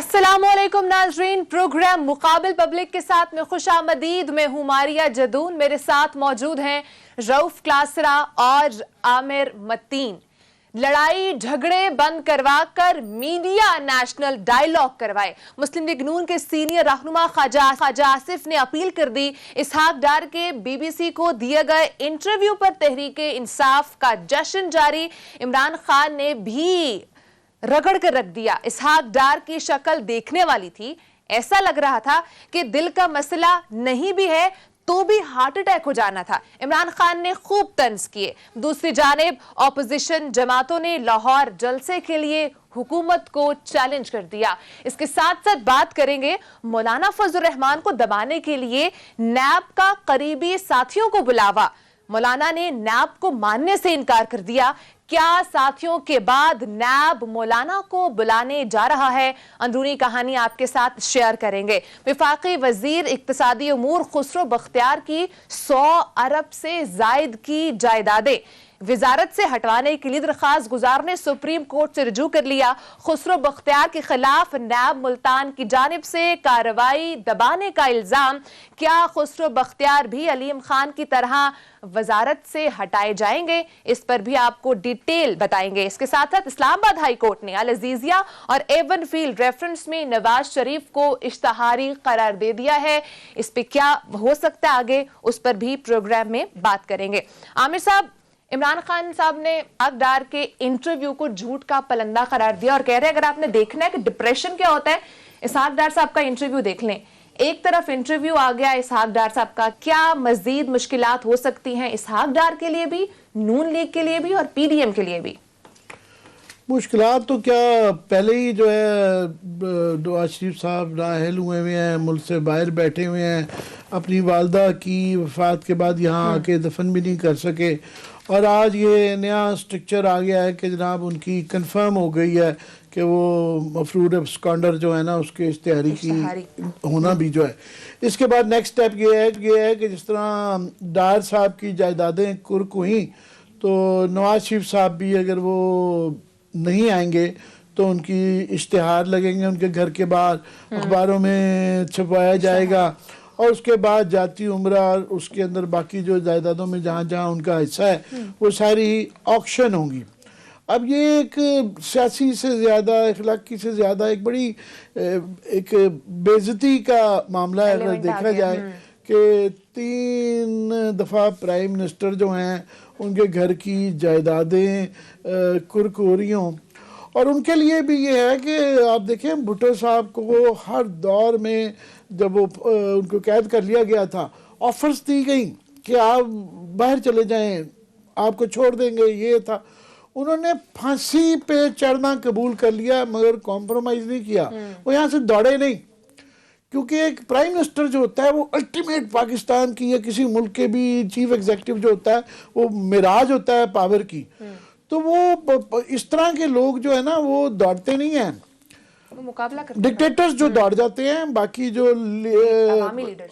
अस्सलाम वालेकुम नाजरीन, प्रोग्राम मुकाबिल पब्लिक के साथ में खुश आमदीद। मैं हूँ मारिया जदून, मेरे साथ मौजूद हैं रऊफ क्लासरा और आमिर मतीन। लड़ाई झगड़े बंद करवाकर मीडिया नेशनल डायलॉग करवाए। मुस्लिम लीग नून के सीनियर रहनुमा ख्वाजा आसिफ ने अपील कर दी। इसहाक डार के बीबीसी को दिए गए इंटरव्यू पर तहरीके इंसाफ का जश्न जारी। इमरान खान ने भी रगड़ कर रख दिया। इसहाक डार की शक्ल देखने वाली थी, ऐसा लग रहा था कि दिल का मसला नहीं भी है तो भी हार्ट अटैक हो जाना था। इमरान खान ने खूब तंज किए। दूसरी जानिब ऑपोजिशन जमातों ने लाहौर जलसे के लिए हुकूमत को चैलेंज कर दिया। इसके साथ साथ बात करेंगे मौलाना फजल रहमान को दबाने के लिए नैब का करीबी साथियों को बुलावा। मौलाना ने नैब को मानने से इनकार कर दिया। क्या साथियों के बाद नैब मौलाना को बुलाने जा रहा है? अंदरूनी कहानी आपके साथ शेयर करेंगे। वफाकी वजीर इक्तिसादी अमूर खुसरो बख्तियार की 100 अरब से जायद की जायदादें वजारत से हटवाने के लिए दरख्वास्त गुजार ने सुप्रीम कोर्ट से रजू कर लिया। खुसरो बख्तियार के खिलाफ नैब मुल्तान की जानिब से कार्रवाई दबाने का इल्जाम। क्या खुसरो बख्तियार भी अलीम खान की तरह वजारत से हटाए जाएंगे? इस पर भी आपको डिटेल बताएंगे। इसके साथ साथ इस्लामाबाद हाई कोर्ट ने अल अजीजिया और एवन फील्ड रेफरेंस में नवाज शरीफ को इश्तहारी करार दे दिया है। इस पे क्या हो सकता है आगे, उस पर भी प्रोग्राम में बात करेंगे। आमिर साहब, इमरान खान साहब ने इसहाक डार के इंटरव्यू को झूठ का पलंदा करार दिया और कह रहे हैं अगर आपने देखना है कि डिप्रेशन क्या होता है, इसहाक डार साहब का इंटरव्यू देख लें। एक तरफ इंटरव्यू आ गया इसहाक डार साहब का, क्या मजीद मुश्किलात हो सकती हैं इसहाक डार के लिए भी, नून लीग के लिए भी और पीडीएम के लिए भी? मुश्किलात तो क्या, पहले ही जो है नवाज शरीफ साहब नाअहल हुए हुए हैं, मुल्क से बाहर बैठे हुए हैं, अपनी वालदा की वफात के बाद यहाँ आके दफन भी नहीं कर सके। और आज ये नया स्ट्रक्चर आ गया है कि जनाब उनकी कंफर्म हो गई है कि वो मफरूर एब्सकॉन्डर जो है ना उसके इश्तिहारी की होना भी जो है। इसके बाद नेक्स्ट स्टेप ये है कि जिस तरह डार साहब की जायदादें कुर्क हुई तो नवाज शरीफ साहब भी अगर वो नहीं आएंगे तो उनकी इश्तिहार लगेंगे उनके घर के बाहर, अखबारों में छपवाया जाएगा और उसके बाद जाती उम्रा और उसके अंदर बाकी जो जायदादों में जहाँ जहाँ उनका हिस्सा है वो सारी ऑक्शन होंगी। अब ये एक सियासी से ज़्यादा, अखलाकी से ज़्यादा एक बड़ी एक बेइज्जती का मामला है अगर देखा जाए कि 3 दफ़ा प्राइम मिनिस्टर जो हैं उनके घर की जायदादें कुर्क हो रही हों। और उनके लिए भी ये है कि आप देखें भुट्टो साहब को हर दौर में जब वो उनको कैद कर लिया गया था, ऑफर्स दी गई कि आप बाहर चले जाएं, आपको छोड़ देंगे, ये था। उन्होंने फांसी पे चढ़ना कबूल कर लिया मगर कॉम्प्रोमाइज़ नहीं किया, वो यहाँ से दौड़े नहीं। क्योंकि एक प्राइम मिनिस्टर जो होता है वो अल्टीमेट पाकिस्तान की या किसी मुल्क के भी चीफ एग्जीक्यूटिव जो होता है वो मिराज होता है पावर की। तो वो इस तरह के लोग जो है ना वो दौड़ते नहीं हैं, वो मुकाबला करते हैं। डिक्टेटर्स जो दौड़ जाते हैं, बाकी जो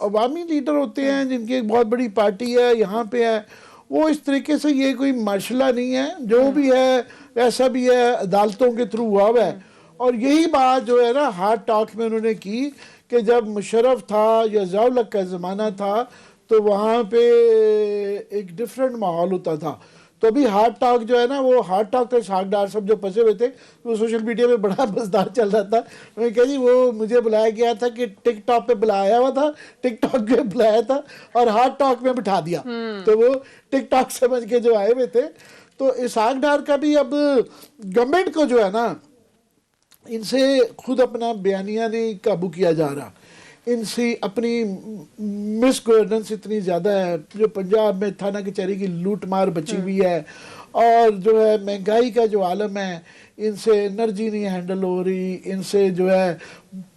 अवामी लीडर होते हैं जिनकी एक बहुत बड़ी पार्टी है यहाँ पे है, वो इस तरीके से, ये कोई मार्शला नहीं है, जो भी है ऐसा भी है अदालतों के थ्रू हुआ हुआ है। और यही बात जो है ना हार्ट टॉक में उन्होंने की कि जब मुशर्रफ था या ज़िया-उल-हक का ज़माना था तो वहाँ पे एक डिफरेंट माहौल होता था। तो अभी हार्ट टॉक जो है ना, वो हार्ट टॉक तो इसहाक डार सब जो फंसे हुए थे वो सोशल मीडिया में बड़ा मजेदार चल रहा था। मैं कह जी वो मुझे बुलाया गया था कि टिकटॉक पे बुलाया हुआ था, टिकटॉक पे बुलाया था और हार्ट टॉक में बिठा दिया, तो वो टिकटॉक समझ के जो आए हुए थे। तो इसहाक डार का भी अब गवर्नमेंट को जो है ना इनसे खुद अपना बयानिया नहीं काबू किया जा रहा, इनसे अपनी मिस गवर्नेंस इतनी ज़्यादा है, जो पंजाब में थाना कचहरी की लूट मार बची हुई है और जो है महंगाई का जो आलम है, इनसे एनर्जी नहीं हैंडल हो रही, इनसे जो है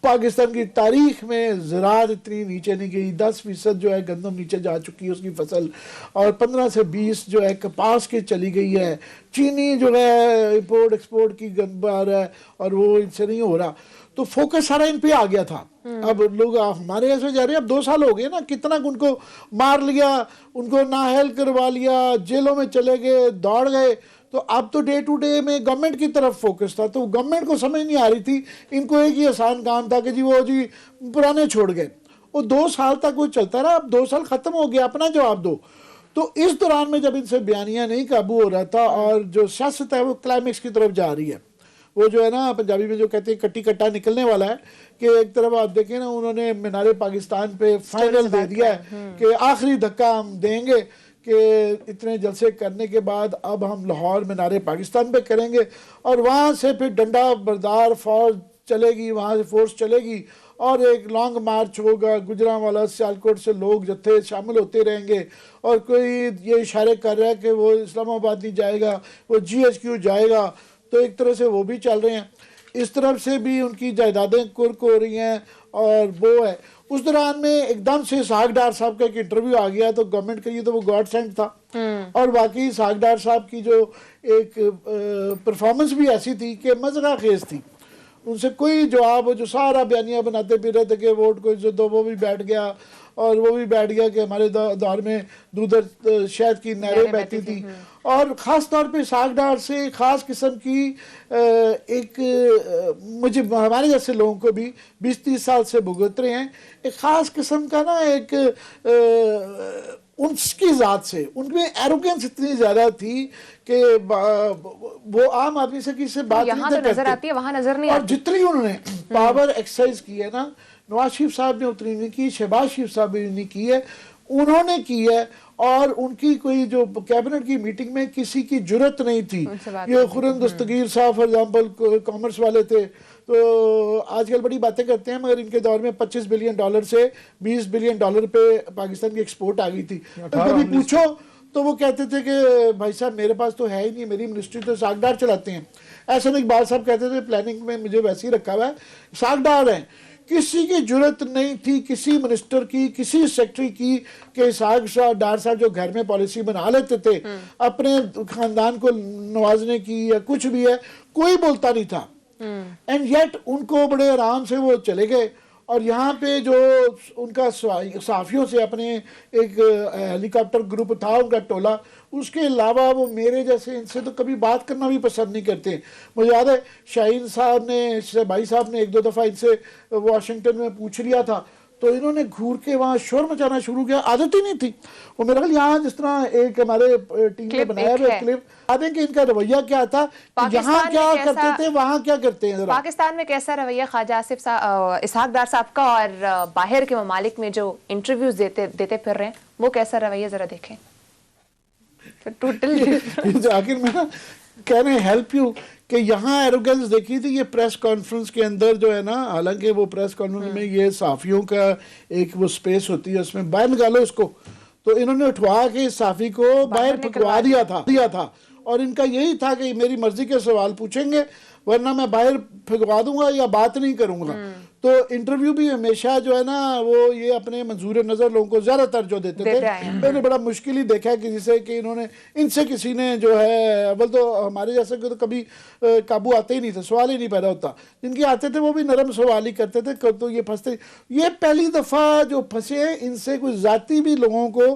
पाकिस्तान की तारीख में ज़राअत इतनी नीचे नहीं गई, 10% जो है गंदम नीचे जा चुकी है उसकी फसल, और 15 से 20 जो है कपास की चली गई है, चीनी जो है इंपोर्ट एक्सपोर्ट की गंद आ रहा है और वो इनसे नहीं हो रहा। तो फोकस सारा इन पे आ गया था। अब लोग हमारे ऐसे जा रहे हैं, अब 2 साल हो गए ना, कितना उनको मार लिया, उनको नाअहल करवा लिया, जेलों में चले गए, दौड़ गए, تو اب تو ڈے ٹو ڈے میں گورنمنٹ کی طرف فوکس تھا, تو گورنمنٹ کو سمجھ نہیں آ رہی تھی, ان کو ایک ہی آسان کام تھا کہ جی وہ جی پرانے چھوڑ گئے, وہ 2 سال تک وہ چلتا رہا, اب 2 سال ختم ہو گیا, اپنا جواب دو. تو اس دوران میں جب ان سے بیانیہ نہیں قابو ہو رہا تھا اور جو سیاست ہے وہ کلائمیکس کی طرف جا رہی ہے, وہ جو ہے نا پنجابی میں جو کہتے ہیں کٹی کٹا نکلنے والا ہے, کہ ایک طرف آپ دیکھیں نا انہوں نے مینار پاکستان پہ فائنل دے دیا ہے کہ آخری دھکا ہم دیں گے کہ اتنے جلسے کرنے کے بعد اب ہم لاہور مینار پاکستان پہ کریں گے, اور وہاں سے پھر ڈنڈا بردار فوج چلے گی, وہاں سے فورس چلے گی اور ایک لانگ مارچ ہوگا, گجرانوالا سیالکوٹ سے لوگ جتھے شامل ہوتے رہیں گے, اور کوئی یہ اشارے کر رہا ہے کہ وہ اسلام آباد نہیں جائے گا, وہ GHQ جائے گا, تو ایک طرح سے وہ بھی چل رہے ہیں. اس طرف سے بھی ان کی جائیدادیں کرک ہو رہی ہیں, اور وہ ہے. اس دوران میں ایک دم سے اسحاق ڈار صاحب کا ایک انٹرویو آ گیا, تو گورنمنٹ کے لیے تو وہ گاڈ سینڈ تھا, اور باقی اسحاق ڈار صاحب کی جو ایک پرفارمنس بھی ایسی تھی کہ مزرہ خیز تھی. ان سے کوئی جواب, جو سارا بیانیہ بناتے پھر رہے تھے کہ ووٹ کو عزت دو, وہ بھی بیٹھ گیا, اور وہ بھی بیٹھ گیا کہ ہمارے دور میں دودھ شہد کی نہریں بہتی تھی. اور خاص طور پہ اسحاق ڈار سے خاص قسم کی ایک مجھے ہمارے جیسے لوگوں کو بھی 20-30 سال سے بھگت رہے ہیں, ایک خاص قسم کا نا ایک ان کی ذات سے ان میں ایروگنس اتنی زیادہ تھی کہ وہ عام آدمی سے کسی سے بات نہیں کرتے, نظر آتی ہے وہاں نظر نہیں اور آتی. جتنی انہوں نے پاور ایکسرسائز کی ہے نا, نواز شریف صاحب نے اتنی نہیں کی, شہباز شریف صاحب نے نہیں کی ہے, انہوں نے کی ہے. اور ان کی کوئی جو کیبنٹ کی میٹنگ میں کسی کی جرت نہیں تھی. یہ خورم دستگیر صاحب فار ایگزامپل کامرس والے تھے, تو آج کل بڑی باتیں کرتے ہیں, مگر ان کے دور میں $25 بلین سے $20 بلین پہ پاکستان کی ایکسپورٹ آ گئی تھی. کبھی پوچھو تو وہ کہتے تھے کہ بھائی صاحب میرے پاس تو ہے ہی نہیں, میری منسٹری تو اسحاق ڈار چلاتے ہیں. احسن اقبال صاحب کہتے تھے پلاننگ میں مجھے ویسے ہی رکھا ہوا ہے, اسحاق ڈار ہیں. کسی کی جرت نہیں تھی کسی منسٹر کی, کسی سیکٹری کی, کہ اسحاق ڈار صاحب جو گھر میں پالیسی بنا لیتے تھے اپنے خاندان کو نوازنے کی یا کچھ بھی ہے, کوئی بولتا نہیں تھا. اینڈ یٹ ان کو بڑے آرام سے وہ چلے گئے. اور یہاں پہ جو ان کا صحافیوں سے اپنے ایک ہیلی کاپٹر گروپ تھا ان کا ٹولہ, اس کے علاوہ وہ میرے جیسے ان سے تو کبھی بات کرنا بھی پسند نہیں کرتے. مجھے یاد ہے شاہین صاحب نے, بھائی صاحب نے 1-2 دفعہ ان سے واشنگٹن میں پوچھ لیا تھا, تو انہوں نے گھور کے وہاں شور مچانا شروع کیا. عادت ہی نہیں تھی. وہ میرا خیال یہاں جس طرح ایک ہمارے ٹیم نے بنایا ہے کلپ, آدھے کہ ان کا رویہ کیا تھا, یہاں کیا کرتے تھے وہاں کیا کرتے ہیں. پاکستان میں کیسا رویہ خواجہ آصف اسحاق ڈار صاحب کا, اور باہر کے ممالک میں جو انٹرویوز دیتے پھر رہے ہیں وہ کیسا رویہ ذرا دیکھیں. آخر میں کہہ رہے ہیں ہیلپ یو کہ یہاں ایروگنس دیکھی تھی. یہ پریس کانفرنس کے اندر جو ہے نا, حالانکہ وہ پریس کانفرنس میں یہ صحافیوں کا ایک وہ سپیس ہوتی ہے, اس میں باہر نکالو اس کو, تو انہوں نے اٹھوا کے صحافی کو باہر پھکوا دیا تھا. اور ان کا یہی تھا کہ میری مرضی کے سوال پوچھیں گے ورنہ میں باہر پھکوا دوں گا یا بات نہیں کروں گا. تو انٹرویو بھی ہمیشہ جو ہے نا وہ یہ اپنے منظور نظر لوگوں کو زیادہ ترجیح دیتے تھے. میں نے بڑا مشکل ہی دیکھا کہ جسے کہ انہوں نے ان سے کسی نے جو ہے, اول تو ہمارے جیسے کہ تو کبھی قابو آتے ہی نہیں تھے, سوال ہی نہیں پیدا ہوتا. جن کے آتے تھے وہ بھی نرم سوال ہی کرتے تھے, تو یہ پھنستے. یہ پہلی دفعہ جو پھنسے ہیں ان سے کوئی ذاتی بھی لوگوں کو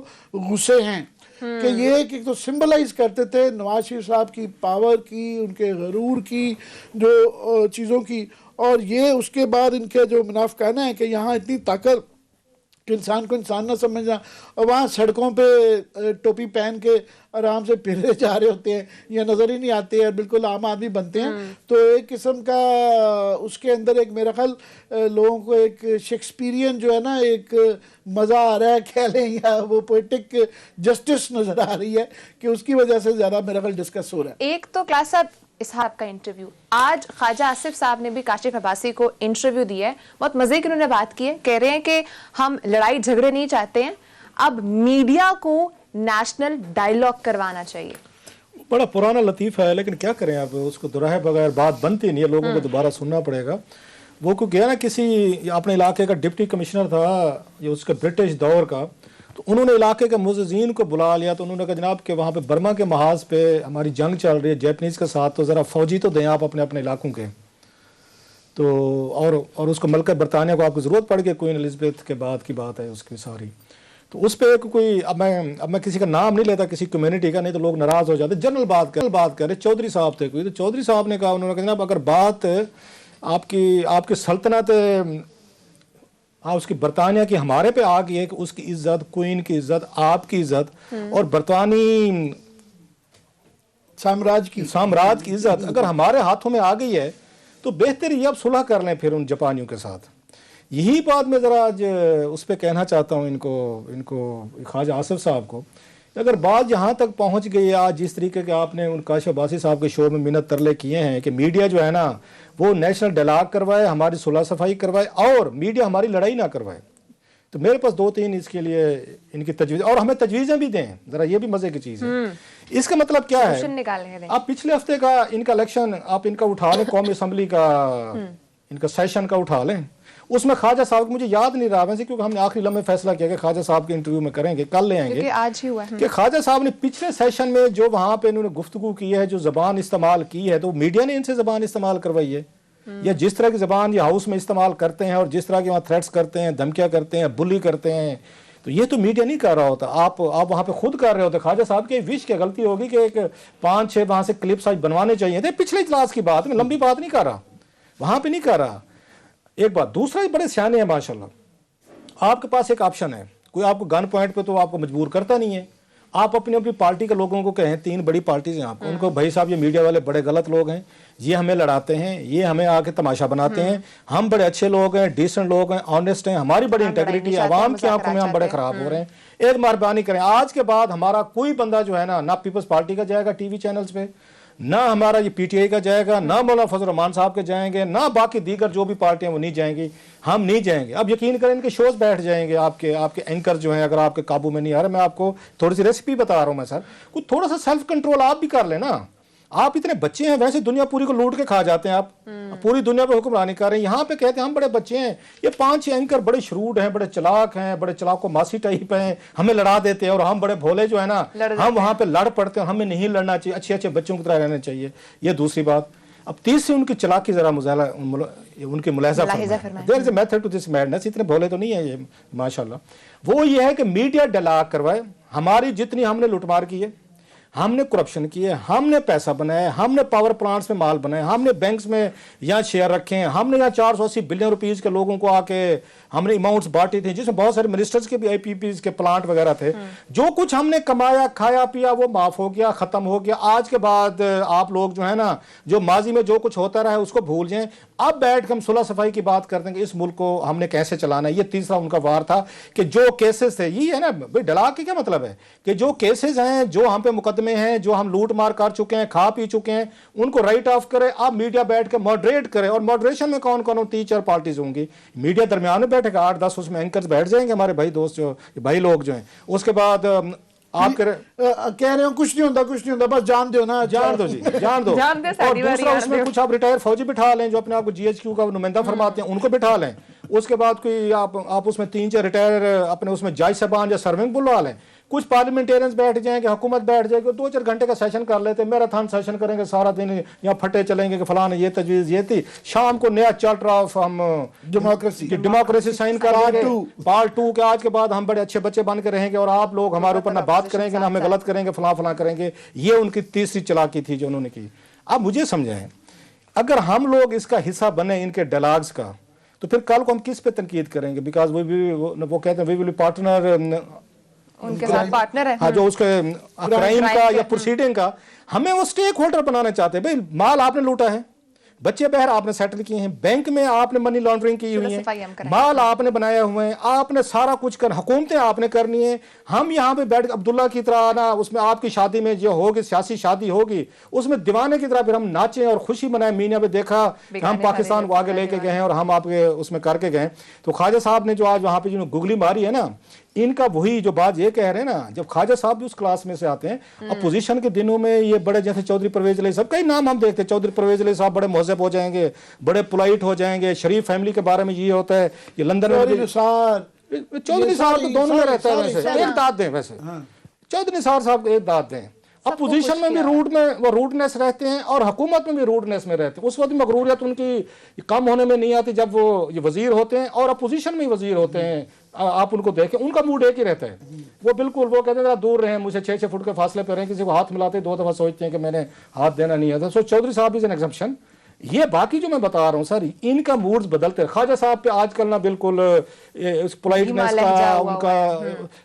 غصے ہیں کہ یہ ایک تو سمبلائز کرتے تھے نواز شریف صاحب کی پاور کی, ان کے غرور کی, جو چیزوں کی. اور یہ اس کے بعد ان کے جو منافقانہ ہے کہ یہاں اتنی طاقت کہ انسان کو انسان نہ سمجھنا, اور وہاں سڑکوں پہ ٹوپی پہن کے آرام سے پھرے جا رہے ہوتے ہیں یا نظر ہی نہیں آتے ہیں, بالکل عام آدمی بنتے ہیں. تو ایک قسم کا اس کے اندر ایک میرا خیال لوگوں کو ایک شیکسپیرین جو ہے نا ایک مزہ آ رہا ہے کہہ لیں, یا وہ پوئٹک جسٹس نظر آ رہی ہے کہ اس کی وجہ سے زیادہ میرا خیال ڈسکس ہو رہا ہے. ایک تو کلاس صاحب اسحاق کا انٹرویو, آج خواجہ آصف صاحب نے بھی کاشف عباسی کو انٹرویو دیا ہے, بہت مزے کی انہوں نے بات کی ہے. کہہ رہے ہیں کہ ہم لڑائی جھگڑے نہیں چاہتے ہیں, اب میڈیا کو نیشنل ڈائیلاگ کروانا چاہیے. بڑا پرانا لطیفہ ہے لیکن کیا کریں, اب اس کو دہرائے بغیر بات بنتی نہیں ہے, لوگوں کو دوبارہ سننا پڑے گا. وہ کو گیا نا کسی اپنے علاقے کا ڈپٹی کمشنر تھا یہ اس کا برٹش دور کا, تو انہوں نے علاقے کے معززین کو بلا لیا. تو انہوں نے کہا جناب کہ وہاں پہ برما کے محاذ پہ ہماری جنگ چل رہی ہے جیپنیز کے ساتھ, تو ذرا فوجی تو دیں آپ اپنے اپنے علاقوں کے. تو اور اس کو ملکہ برطانیہ کو آپ کو ضرورت پڑ گئی, کوئین الزبیتھ کے بعد کی بات ہے اس کی ساری. تو اس پہ کوئی اب میں کسی کا نام نہیں لیتا کسی کمیونٹی کا, نہیں تو لوگ ناراض ہو جاتے. جنرل بات کر رہے چودھری صاحب تھے کوئی, تو چودھری صاحب نے کہا, انہوں نے کہا جناب اگر بات آپ کی سلطنت اس کی برطانیہ کی ہمارے پہ آ گئی ہے کہ اس کی عزت, کوئین کی عزت, آپ کی عزت اور برطانوی سامراج کی عزت اگر ہمارے ہاتھوں میں آ گئی ہے تو بہتر یہ اب صلح کر لیں پھر ان جاپانیوں کے ساتھ. یہی بات میں ذرا آج اس پہ کہنا چاہتا ہوں ان کو خواجہ آصف صاحب کو, اگر بات یہاں تک پہنچ گئی آج جس طریقے کے آپ نے ان کاشف عباسی صاحب کے شو میں منت ترلے کیے ہیں کہ میڈیا جو ہے نا وہ نیشنل ڈائلاگ کروائے, ہماری صلح صفائی کروائے اور میڈیا ہماری لڑائی نہ کروائے, تو میرے پاس 2-3 اس کے لیے ان کی تجویز, اور ہمیں تجویزیں بھی دیں, ذرا یہ بھی مزے کی چیز ہے. اس کا مطلب کیا ہے, آپ پچھلے ہفتے کا ان کا الیکشن آپ ان کا اٹھا لیں, قومی اسمبلی کا ان کا سیشن کا اٹھا لیں, اس میں خواجہ صاحب مجھے یاد نہیں رہا ویسے کیونکہ ہم نے آخری لمحے فیصلہ کیا کہ خواجہ صاحب کے انٹرویو میں کریں گے, کل لے آئیں گے آج ہی ہوا کہ خواجہ صاحب نے پچھلے سیشن میں جو وہاں پہ انہوں نے گفتگو کی ہے, جو زبان استعمال کی ہے, تو میڈیا نے ان سے زبان استعمال کروائی ہے, یا جس طرح کی زبان یہ ہاؤس میں استعمال کرتے ہیں اور جس طرح کے وہاں تھریٹس کرتے ہیں, دھمکیاں کرتے ہیں, بلی کرتے ہیں, تو یہ تو میڈیا نہیں کر رہا ہوتا, آپ وہاں پہ خود کر رہے ہوتے. خواجہ صاحب کی وش کی غلطی ہوگی کہ ایک 5-6 وہاں سے کلپس آج بنوانے چاہیے تھے, پچھلے اجلاس کی بات میں لمبی بات نہیں کر رہا, وہاں پہ نہیں کر رہا. ایک بات, دوسرا بڑے سیانے ہیں ماشاءاللہ, آپ کے پاس ایک آپشن ہے, کوئی آپ کو گن پوائنٹ پہ تو آپ کو مجبور کرتا نہیں ہے, آپ اپنی پارٹی کے لوگوں کو کہیں, 3 بڑی پارٹیز ہیں آپ کو, ان کو بھائی صاحب یہ میڈیا والے بڑے غلط لوگ ہیں, یہ ہمیں لڑاتے ہیں, یہ ہمیں آ کے تماشا بناتے ہیں, ہم بڑے اچھے لوگ ہیں, ڈیسنٹ لوگ ہیں, آنیسٹ ہیں, ہماری بڑی انٹیگریٹی ہے, عوام کی آنکھوں میں ہم بڑے خراب ہو رہے ہیں, ایک مہربانی کریں آج کے بعد ہمارا کوئی بندہ جو ہے نا, نہ پیپلز پارٹی کا جائے گا ٹی وی چینلز پہ, نہ ہمارا یہ پی ٹی آئی کا جائے گا, نہ مولانا فضل الرحمان صاحب کے جائیں گے, نہ باقی دیگر جو بھی پارٹیاں وہ نہیں جائیں گی, ہم نہیں جائیں گے. اب یقین کریں ان کے شوز بیٹھ جائیں گے, آپ کے اینکر جو ہیں اگر آپ کے قابو میں نہیں آ رہے, میں آپ کو تھوڑی سی ریسیپی بتا رہا ہوں میں سر, کچھ تھوڑا سا سیلف کنٹرول آپ بھی کر لیں نا. آپ اتنے بچے ہیں, ویسے دنیا پوری کو لوٹ کے کھا جاتے ہیں, آپ پوری دنیا پہ حکمرانی کر رہے ہیں, یہاں پہ کہتے ہیں ہم بڑے بچے ہیں, یہ 5-6 اینکر بڑے شروڈ ہیں, بڑے چلاک ہیں, بڑے چلاک و ماسی ٹائپ ہیں, ہمیں لڑا دیتے ہیں, اور ہم بڑے بھولے جو ہے نا ہم وہاں پہ لڑ پڑتے ہیں, ہمیں نہیں لڑنا چاہیے, اچھے بچوں کی طرح رہنا چاہیے. یہ دوسری بات. اب تیسری ان کی چلاکی ذرا ان کے ملاحظہ فرمائیں. There is a method to this madness, اتنے بھولے تو نہیں ہیں یہ ماشاءاللہ. وہ یہ ہے کہ میڈیا ڈائلاگ کروائے, ہماری جتنی ہم نے لوٹ مار کی ہے, ہم نے کرپشن کی ہے, ہم نے پیسہ بنایا, ہم نے پاور پلانٹس میں مال بنایا, ہم نے بینکس میں یہاں شیئر رکھے ہیں, ہم نے یہاں 480 بلین روپیز کے لوگوں کو آ کے ہم نے اماؤنٹس بانٹی تھی, جس میں بہت سارے منسٹرز کے بھی آئی پی پیز کے پلانٹ وغیرہ تھے. جو کچھ ہم نے کمایا, کھایا پیا, وہ معاف ہو گیا, ختم ہو گیا. آج کے بعد آپ لوگ جو ہے نا, جو ماضی میں جو کچھ ہوتا رہا ہے اس کو بھول جائیں. اب بیٹھ کے ہم صلح صفائی کی بات کرتے ہیں کہ اس ملک کو ہم نے کیسے چلانا ہے. یہ تیسرا ان کا وار تھا کہ جو کیسز تھے, یہ ہے نا بھائی ڈلا کے کیا مطلب ہے کہ جو کیسز ہیں, جو ہم پہ مقدمے ہیں, جو ہم لوٹ مار کر چکے ہیں, کھا پی چکے ہیں, ان کو رائٹ آف کرے. اب میڈیا بیٹھ کے ماڈریٹ کرے, اور ماڈریشن میں کون کون 3-4 پارٹیز ہوں گی. میڈیا درمیان میں بیٹھے گا, 8-10 اس میں اینکرز بیٹھ جائیں گے, ہمارے بھائی دوست جو بھائی لوگ جو ہیں. اس کے بعد آپ کہہ رہے ہو کچھ نہیں ہوتا, بس جان دو نا, جان دو جی, جان دو. اور دوسرا اس میں کچھ آپ ریٹائر فوجی بٹھا لیں جو اپنے آپ کو جی ایچ کیو کا نمائندہ فرماتے ہیں, ان کو بٹھا لیں. اس کے بعد کوئی آپ اس میں 3-4 ریٹائر اپنے اس میں جج صاحبان یا سرونگ بلوا لیں. کچھ پارلیمنٹیرینز بیٹھ جائیں گے, حکومت بیٹھ جائے گی, 2-4 گھنٹے کا سیشن کر لیتے, میراتھن سیشن کریں گے, سارا دن یہاں پھٹے چلیں گے کہ فلاں یہ تجویز یہ تھی. شام کو نیا چارٹر آف ہم ڈیموکریسی سائن کر دیں گے, پارٹ 2 کے آج کے بعد ہم بڑے اچھے بچے بن کے رہیں گے, اور آپ لوگ ہمارے اوپر نہ بات کریں گے, نہ ہمیں غلط کریں گے, فلاں کریں گے. یہ ان کی تیسری چلاکی تھی جو انہوں نے کی. اب مجھے سمجھائیں, اگر ہم لوگ اس کا حصہ بنے ان کے ڈائلاگز کا, تو پھر کل کو ہم کس پہ تنقید کریں گے؟ بیکاز وہ کہتے ہیں وی ول پارٹنر, ان کے ساتھ پارٹنر ہے, ہاں, جو اس کے کرائم کا یا پروسیڈنگ کا, ہمیں وہ سٹیک ہولڈر بنانا چاہتے ہیں. بھائی مال آپ نے لوٹا ہے, بچے بہر آپ نے سیٹل کیے ہیں, بینک میں آپ نے منی لانڈرنگ کی ہوئی ہے, مال آپ نے بنایا ہوئے ہیں, آپ نے سارا کچھ حکومتیں آپ نے کرنی ہے. ہم یہاں پہ بیٹھ عبداللہ کی طرح نا, اس میں آپ کی شادی میں جو ہوگی, سیاسی شادی ہوگی, اس میں دیوانے کی طرح پھر ہم ناچیں اور خوشی منائیں. میڈیا پہ دیکھا ہم پاکستان کو آگے لے کے گئے ہیں, اور ہم آپ کے اس میں کر کے گئے. تو خواجہ صاحب نے جو آج وہاں پہ جو گگلی ماری ہے نا, ان کا وہی جو بات یہ کہہ رہے ہیں نا, جب خواجہ صاحب بھی اس کلاس میں سے آتے ہیں, اپوزیشن کے دنوں میں یہ بڑے جیسے چودھری پرویز علی صاحب, کئی نام ہم دیکھتے ہیں, چودھری پرویز علی صاحب بڑے مہذب ہو جائیں گے, بڑے پولائٹ ہو جائیں گے, شریف فیملی کے بارے میں یہ ہوتا ہے. یہ لندن میں چودھری صاحب تو دونوں میں رہتا ہے, ویسے ایک داد دیں, ویسے چودھری صاحب ایک داد دیں. اپوزیشن میں بھی وہ روڈنیس رہتے ہیں, اور حکومت میں بھی روڈنیس میں رہتے ہیں. اس وقت مغروریت ان کی کم ہونے میں نہیں آتی جب وہ یہ وزیر ہوتے ہیں, اور اپوزیشن میں وزیر ہوتے ہیں. आप उनको देखें, उनका मूड एक ही रहता है, वो बिल्कुल वो कहते हैं दूर रहें, मुझे 6-6 फुट के फासले पर रहें, किसी को हाथ मिलाते 2 दफ़ा सोचते हैं कि मैंने हाथ देना नहीं आता। सो चौधरी साहब इज एन एग्जम्पशन। ये बाकी जो मैं बता रहा हूँ सर, इनका मूड्स बदलते हैं। ख्वाजा साहब पे आजकल ना बिल्कुल पोलाइटनेस का, उनका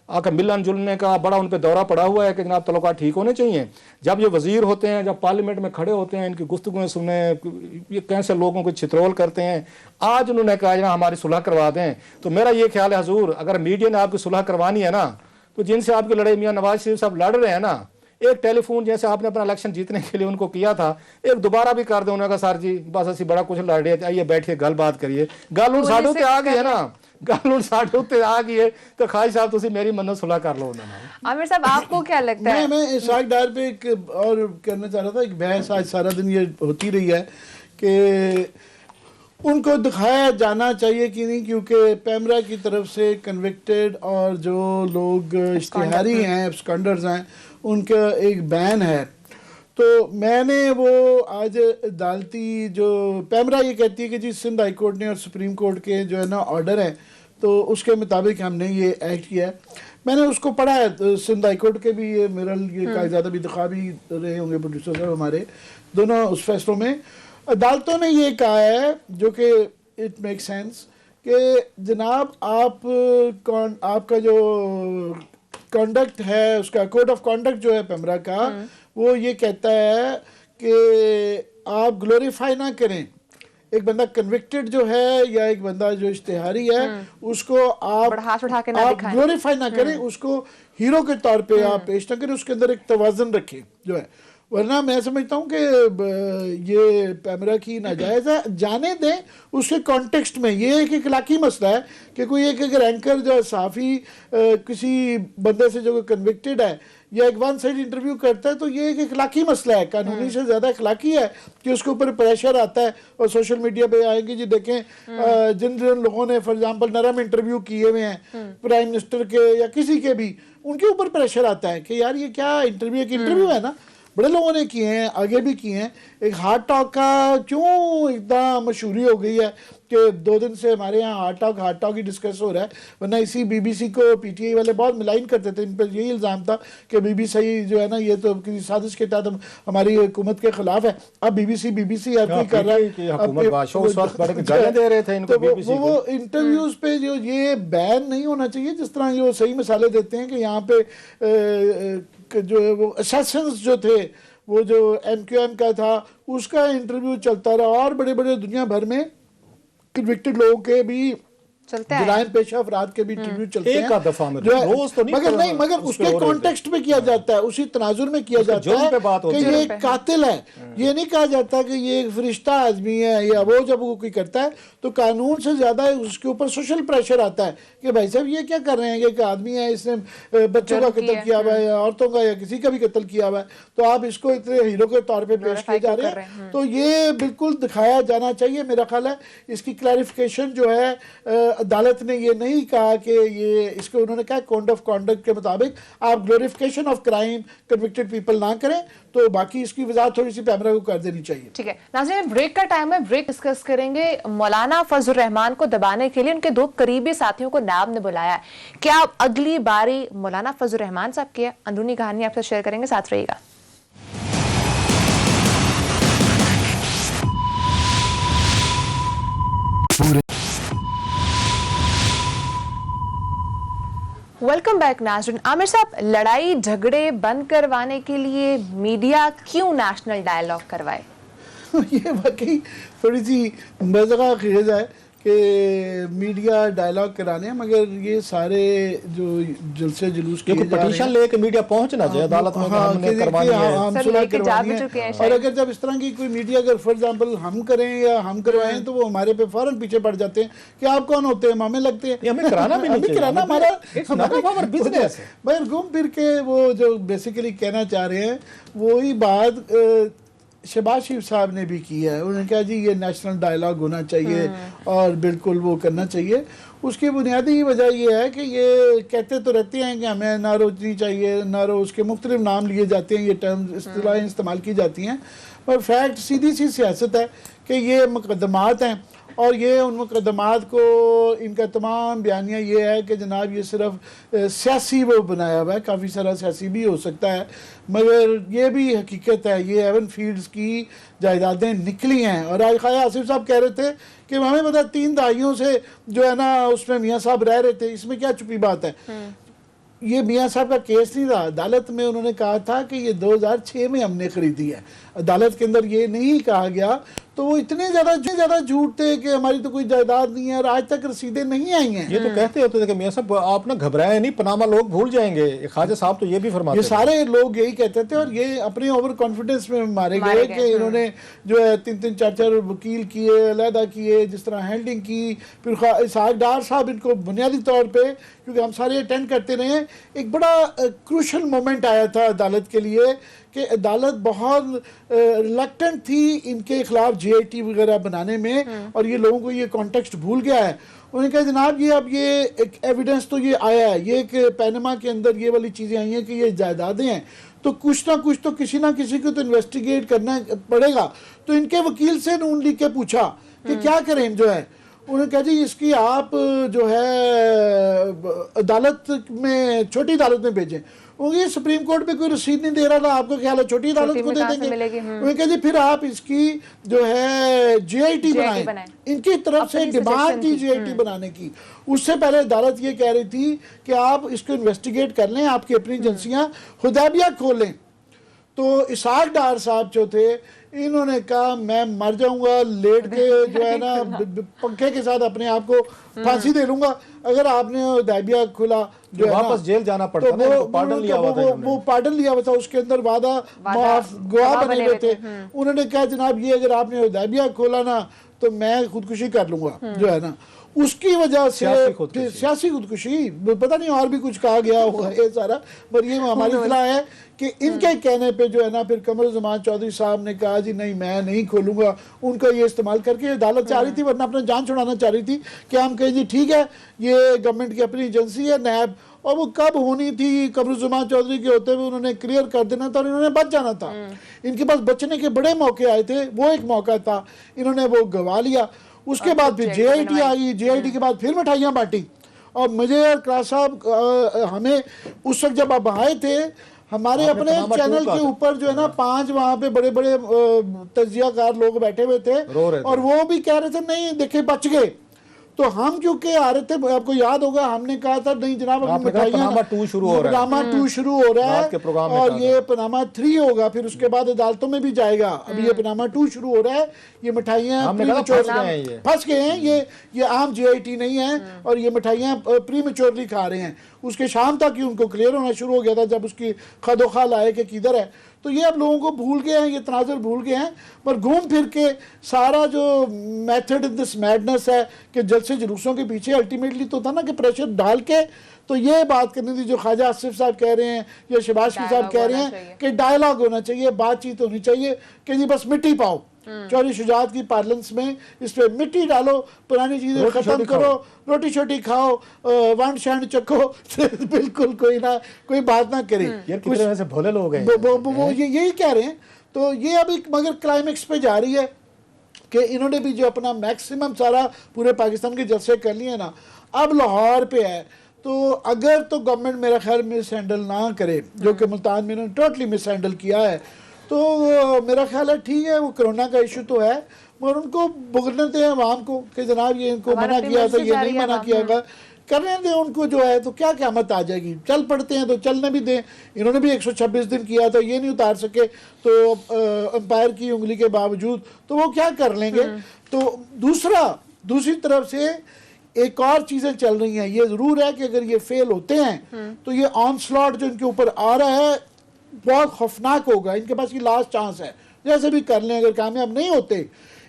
आकर मिलन जुलने का बड़ा उन पे दौरा पड़ा हुआ है कि जनाब तल्लुकात ठीक होने चाहिए। जब ये वजीर होते हैं, जब पार्लियामेंट में खड़े होते हैं, इनकी गुफ्तगुएं सुने, ये कैसे लोगों को छितरोल करते हैं। आज उन्होंने कहा ना हमारी सुलह करवा दें, तो मेरा ये ख्याल है हजूर, अगर मीडिया ने आपकी सुलह करवानी है ना, तो जिनसे आपकी लड़ाई मियाँ नवाज शरीफ साहब लड़ रहे हैं ना, एक टेलीफोन जैसे आपने अपना इलेक्शन जीतने के लिए उनको किया था, एक दोबारा भी कर दो। उन्होंने कहा सर जी बस असी बड़ा कुछ लड़ रहे, आइए बैठिए गल बात करिए। गल हूँ साढ़े उत्ते आ गई है ना, गल हूँ साढ़े उत्ते आ गई है, तो खाई साहब तुसी मेरी मन्नत सुलह कर लो। उन्होंने आमिर साहब आपको क्या लगता है? मैं इसाक डार पे एक और करना चाह रहा था, एक बहस आज सारा दिन ये होती रही है कि उनको दिखाया जाना चाहिए कि नहीं, क्योंकि पैमरा की तरफ से कन्विक्टेड और जो लोग इश्तिहारी हैं, एब्सकॉन्डर्स हैं, उनका एक बैन है। तो मैंने वो आज अदालती जो पैमरा ये कहती है कि जी सिंध हाई कोर्ट ने और सुप्रीम कोर्ट के जो है ना ऑर्डर है, तो उसके मुताबिक हमने ये एक्ट किया है। मैंने उसको पढ़ा है, तो सिंध हाई कोर्ट के भी ये मिरल ये कागजात भी दिखा भी रहे होंगे प्रोड्यूसर साहब हमारे, दोनों उस फैसलों में अदालतों ने ये कहा है, जो कि इट मेक सेंस, कि जनाब आपका जो कॉन्डक्ट है, उसका कोड ऑफ कॉन्डक्ट जो है पैमरा का, वो ये कहता है कि आप ग्लोरीफाई ना करें। एक बंदा कन्विक्टेड जो है या एक बंदा जो इश्तिहारी है, उसको आप ग्लोरीफाई ना करें, उसको हीरो के तौर पे आप पेश ना करें, उसके अंदर एक तवाज़ुन रखें जो है। वरना मैं समझता हूँ कि ये पैमरा की नाजायज़ है, जाने दें उसके कॉन्टेक्स्ट में। ये एक इखलाकी मसला है कि कोई एक अगर एंकर जो सहाफ़ी किसी बंदे से जो कन्विक्टेड है या एक वन साइड इंटरव्यू करता है, तो ये एक इखलाकी मसला है, कानूनी से ज़्यादा इखलाकी है कि उसके ऊपर प्रेशर आता है। और सोशल मीडिया पे आएंगे जी, देखें जिन लोगों ने फॉर एग्जांपल नरम इंटरव्यू किए हुए हैं प्राइम मिनिस्टर के या किसी के भी, उनके ऊपर प्रेशर आता है कि यार ये क्या इंटरव्यू, एक इंटरव्यू है ना, बड़े लोगों ने किए हैं, आगे भी किए हैं। एक हार्ट टॉक का क्यों इतना मशहूरी हो गई है कि 2 दिन से हमारे यहाँ हार्ट टॉक ही डिस्कस हो रहा है, वरना इसी बीबीसी को पीटीआई वाले बहुत मिलाइन करते थे। इन पर यही इल्ज़ाम था कि बीबीसी जो है ना, ये तो किसी साजिश के तहत हमारी हुकूमत के खिलाफ है। अब बीबीसी हर कोई कर रहा है। तो वो इंटरव्यूज पे जो ये बैन नहीं होना चाहिए, जिस तरह ये सही मिसालें देते हैं कि यहाँ पे जो है वो असैसिन्स जो थे, वो जो MQM का था, उसका इंटरव्यू चलता रहा, और बड़े बड़े दुनिया भर में कन्विक्टेड लोगों के भी जुराइम पेशा अफराद के भी इंटरव्यू चलते हैं, रोज तो नहीं, मगर उसके कॉन्टेक्स्ट में किया जाता है, उसी तनाजुर में किया जाता है कि ये एक कातिल है। ये नहीं कहा जाता कि ये एक फरिश्ता आदमी है, या वो जब वो कोई करता है तो कानून से ज्यादा उसके ऊपर सोशल प्रेशर आता है कि भाई साहब ये क्या कर रहे हैं, ये एक आदमी है, इसने बच्चों का कत्ल किया हुआ है या औरतों का या किसी का भी कत्ल किया हुआ है, तो आप इसको इतने हीरो के तौर पे पेश किए जा रहे हैं। तो ये बिल्कुल दिखाया जाना चाहिए। मेरा ख्याल है इसकी क्लैरिफिकेशन जो है, अदालत ने ये नहीं कहा कि ये, इसको उन्होंने कहा कोड ऑफ कॉन्डक्ट के मुताबिक आप glorification of crime, convicted people ना करें, तो बाकी इसकी वजाहत थोड़ी सी पैमरा को कर देनी चाहिए। ठीक है नाज़रीन, ब्रेक का टाइम है, ब्रेक डिस्कस करेंगे। मौलाना फजल रहमान को दबाने के लिए उनके 2 करीबी साथियों को नायब ने बुलाया है। क्या अगली बारी मौलाना फजल रहमान साहब की है? अंदरूनी कहानी आपसे शेयर करेंगे, साथ रहिएगा। वेलकम बैक नाज़रीन। आमिर साहब, लड़ाई झगड़े बंद करवाने के लिए मीडिया क्यों नेशनल डायलॉग करवाए? ये वाकई थोड़ी सी मज़ेदार खेज है कि मीडिया डायलॉग कराने, मगर ये सारे जो जलसे जुलूस किए जा रहे हैं, पिटीशन लेके मीडिया पहुंचना चाहिए अदालत में, हमने करवानी है, हम सुलह करवानी है। और अगर जब इस तरह की कोई मीडिया अगर फॉर एग्जांपल हम करें या हम करवाएं, तो वो हमारे पे फौरन पीछे पड़ जाते हैं कि आप कौन होते हैं, मामे लगते हैं। हमें कराना भी नहीं चाहिए, कराना हमारा बिजनेस है। मगर घूम फिर के वो जो बेसिकली कहना चाह रहे हैं, वही बात शहबाज शरीफ साहब ने भी किया है। उन्होंने कहा जी ये नेशनल डायलॉग होना चाहिए और बिल्कुल वो करना चाहिए। उसकी बुनियादी वजह ये है कि ये कहते तो रहते हैं कि हमें नारो नहीं चाहिए, नारो, उसके मुख्तलिफ नाम लिए जाते हैं, ये टर्म्स इस्तेमाल की जाती हैं, पर फैक्ट सीधी सी सियासत है कि ये मुकदमात हैं اور یہ ان مقدمات کو ان کا تمام بیانیہ یہ ہے کہ جناب یہ صرف سیاسی وہ بنایا ہوا ہے، کافی سارا سیاسی بھی ہو سکتا ہے، مگر یہ بھی حقیقت ہے، یہ ایون فیلڈز کی جائیدادیں نکلی ہیں۔ اور آج خواجہ آصف صاحب کہہ رہے تھے کہ ہمیں پتا 3 دہائیوں سے جو ہے نا اس میں میاں صاحب رہ رہے تھے، اس میں کیا چھپی بات ہے؟ یہ میاں صاحب کا کیس نہیں تھا، عدالت میں انہوں نے کہا تھا کہ یہ 2006 میں ہم نے خریدی ہے، عدالت کے اندر یہ نہیں کہا گیا۔ تو وہ اتنے زیادہ جھوٹ تھے کہ ہماری تو کوئی جائیداد نہیں ہے اور آج تک رسیدیں نہیں آئی ہیں۔ یہ تو کہتے ہوتے تھے کہ میاں صاحب آپ نہ گھبرائیں نہیں، پاناما لوگ بھول جائیں گے، خواجہ صاحب تو یہ بھی فرماتے یہ تھے۔ سارے لوگ یہی کہتے تھے اور یہ اپنے اوور کانفیڈنس میں مارے گئے کہ انہوں نے جو ہے 3 4 وکیل کیے، علیحدہ کیے، جس طرح ہینڈلنگ کی۔ پھر اسحاق ڈار صاحب ان کو بنیادی طور پہ، کیونکہ ہم سارے اٹینڈ کرتے رہے ہیں، ایک بڑا کروشل مومنٹ آیا تھا عدالت کے لیے کہ عدالت بہت ریلکٹنٹ تھی ان کے خلاف جے آئی ٹی وغیرہ بنانے میں، اور یہ لوگوں کو یہ کانٹیکسٹ بھول گیا ہے۔ انہوں نے کہا جناب یہ اب یہ ایک ایویڈنس تو یہ آیا ہے، یہ کہ پینما کے اندر یہ والی چیزیں آئی ہیں کہ یہ جائیدادیں ہیں، تو کچھ نہ کچھ تو کسی نہ کسی کو تو انویسٹیگیٹ کرنا پڑے گا۔ تو ان کے وکیل سے نون لیگ کے پوچھا کہ کیا کریں جو ہے، انہوں نے کہا جی اس کی آپ جو ہے عدالت میں، چھوٹی عدالت میں بھیجیں۔ یہ سپریم کورٹ میں کوئی رسید نہیں دے رہا تھا، آپ کا خیال ہے چھوٹی عدالت کو دے دیں گے؟ انہوں نے کہا جی پھر آپ اس کی جو ہے جے آئی ٹی بنائیں۔ ان کی طرف سے ڈیمانڈ تھی جے آئی ٹی بنانے کی۔ اس سے پہلے عدالت یہ کہہ رہی تھی کہ آپ اس کو انویسٹیگیٹ کر لیں، آپ کی اپنی ایجنسیاں حدیبیہ کھولیں۔ تو اسحاق ڈار صاحب جو تھے انہوں نے کہا میں مر جاؤں گا لیٹ کے جو ہے نا پنکھے کے ساتھ اپنے آپ کو پھانسی دے لوں گا اگر آپ نے حدیبیہ کھلا جو ہے واپس جیل جانا پڑتا تھا، پارڈن لیا ہوا تھا، وہ پارڈن لیا ہوا تھا، اس کے اندر وعدہ معاف گواہ بنے ہوئے تھے۔ انہوں نے کہا جناب یہ اگر آپ نے حدیبیہ کھولا نا تو میں خودکشی کر لوں گا جو ہے نا۔ اس کی وجہ سے سیاسی خودکشی، پتہ نہیں اور بھی کچھ کہا گیا ہوگا یہ سارا، پر یہ ہماری اطلاع ہے کہ ان کے کہنے پہ جو ہے نا پھر قمر الزمان چودھری صاحب نے کہا جی نہیں میں نہیں کھولوں گا، ان کا یہ استعمال کر کے عدالت چاہ رہی تھی، ورنہ اپنا جان چھڑانا چاہ رہی تھی کہ ہم کہیں جی ٹھیک ہے یہ گورنمنٹ کی اپنی ایجنسی ہے نیب، اور وہ کب ہونی تھی قمر الزمان چودھری کے ہوتے ہوئے انہوں نے کلیئر کر دینا تھا اور انہوں نے بچ جانا تھا۔ ان کے پاس بچنے کے بڑے موقع آئے تھے، وہ ایک موقع تھا، انہوں نے وہ گوا لیا۔ اس کے بعد پھر جے I T I, J I T کے بعد پھر مٹھائیاں بانٹی۔ اور مجھے اور کراس صاحب ہمیں اس وقت جب آپ آئے تھے ہمارے اپنے چینل کے اوپر جو ہے نا 5 وہاں پہ بڑے بڑے تجزیہ کار لوگ بیٹھے ہوئے تھے اور وہ بھی کہہ رہے تھے نہیں دیکھیں بچ گئے۔ تو ہم کیونکہ آ رہے تھے، آپ کو یاد ہوگا ہم نے کہا تھا نہیں جناب پاناما 2 شروع ہو رہا ہے، پاناما 2 شروع ہو رہا ہے اور یہ پاناما 3 ہوگا، پھر اس کے بعد عدالتوں میں بھی جائے گا۔ ابھی یہ پاناما 2 شروع ہو رہا ہے، یہ مٹھائیاں پھنس گئے ہیں، یہ عام جے آئی ٹی نہیں ہے اور یہ مٹھائیاں پری میچورلی کھا رہے ہیں۔ اس کے شام تک ہی ان کو کلیئر ہونا شروع ہو گیا تھا جب اس کی خد و خال آئے کہ کدھر ہے۔ تو یہ اب لوگوں کو بھول گئے ہیں، یہ تناظر بھول گئے ہیں، پر گھوم پھر کے سارا جو میتھڈ ان دس میڈنس ہے کہ جلسے جلوسوں کے پیچھے الٹیمیٹلی تو تھا نا کہ پریشر ڈال کے تو یہ بات کرنی تھی جو خواجہ آصف صاحب کہہ رہے ہیں یا شہباز شریف صاحب کہہ رہے ہیں کہ ڈائلاگ ہونا چاہیے، بات چیت ہونی چاہیے کہ جی بس مٹی پاؤ چوری شجاعت کی پارلنس میں، اس پہ مٹی ڈالو، پرانی چیزیں ختم کرو، روٹی شوٹی کھاؤ، وانڈ شانڈ چکھو، بالکل کوئی بات نہ کرے۔ کتنے ویسے بھولے لوگ ہیں وہ یہی کہہ رہے ہیں۔ تو یہ ابھی مگر کلائمیکس پہ جا رہی ہے کہ انہوں نے بھی جو اپنا میکسیمم سارا پورے پاکستان کے جلسے کر لیے نا، اب لاہور پہ ہے۔ تو اگر تو گورنمنٹ میرا خیال مس ہینڈل نہ کرے، جو کہ ملتان میں انہوں نے ٹوٹلی مس ہینڈل کیا ہے، تو میرا خیال ہے ٹھیک ہے وہ کرونا کا ایشو تو ہے، مگر ان کو بھگتنے دیں عوام کو کہ جناب یہ ان کو منع کیا تھا، یہ نہیں منع کیا گا، کرنے دیں ان کو جو ہے، تو کیا قیامت آ جائے گی؟ چل پڑتے ہیں تو چلنے بھی دیں۔ انہوں نے بھی 126 دن کیا تھا، یہ نہیں اتار سکے تو امپائر کی انگلی کے باوجود، تو وہ کیا کر لیں گے؟ تو دوسری طرف سے ایک اور چیزیں چل رہی ہیں۔ یہ ضرور ہے کہ اگر یہ فیل ہوتے ہیں تو یہ آن سلاٹ جو ان کے اوپر آ رہا ہے بہت خوفناک ہوگا۔ ان کے پاس یہ لاسٹ چانس ہے، جیسے بھی کر لیں، اگر کامیاب نہیں ہوتے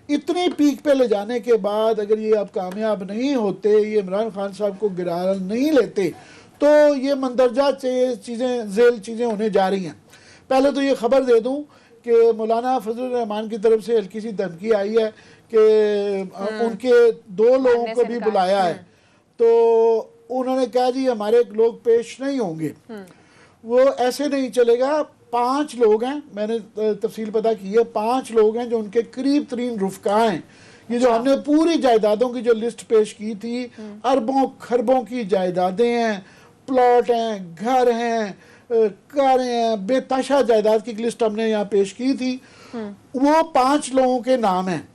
اتنی پیک پہ لے جانے کے بعد، اگر یہ اب کامیاب نہیں ہوتے، یہ عمران خان صاحب کو گرا نہیں لیتے، تو یہ مندرجہ چیزیں ہونے جا رہی ہیں۔ پہلے تو یہ خبر دے دوں کہ مولانا فضل الرحمان کی طرف سے ہلکی سی دھمکی آئی ہے کہ ان کے 2 لوگوں کو بھی بلایا ہے، تو انہوں نے کہا جی ہمارے لوگ پیش نہیں ہوں گے، وہ ایسے نہیں چلے گا۔ 5 لوگ ہیں، میں نے تفصیل پتہ کی ہے، 5 لوگ ہیں جو ان کے قریب ترین رفقا ہیں، ये जो हमने पूरी जायदादों की जो लिस्ट पेश की थी, अरबों खरबों की जायदादें हैं, प्लॉट हैं, घर हैं, कारें हैं, बेतहाशा जायदाद की लिस्ट हमने यहाँ पेश की थी। वो 5 लोगों के नाम हैं।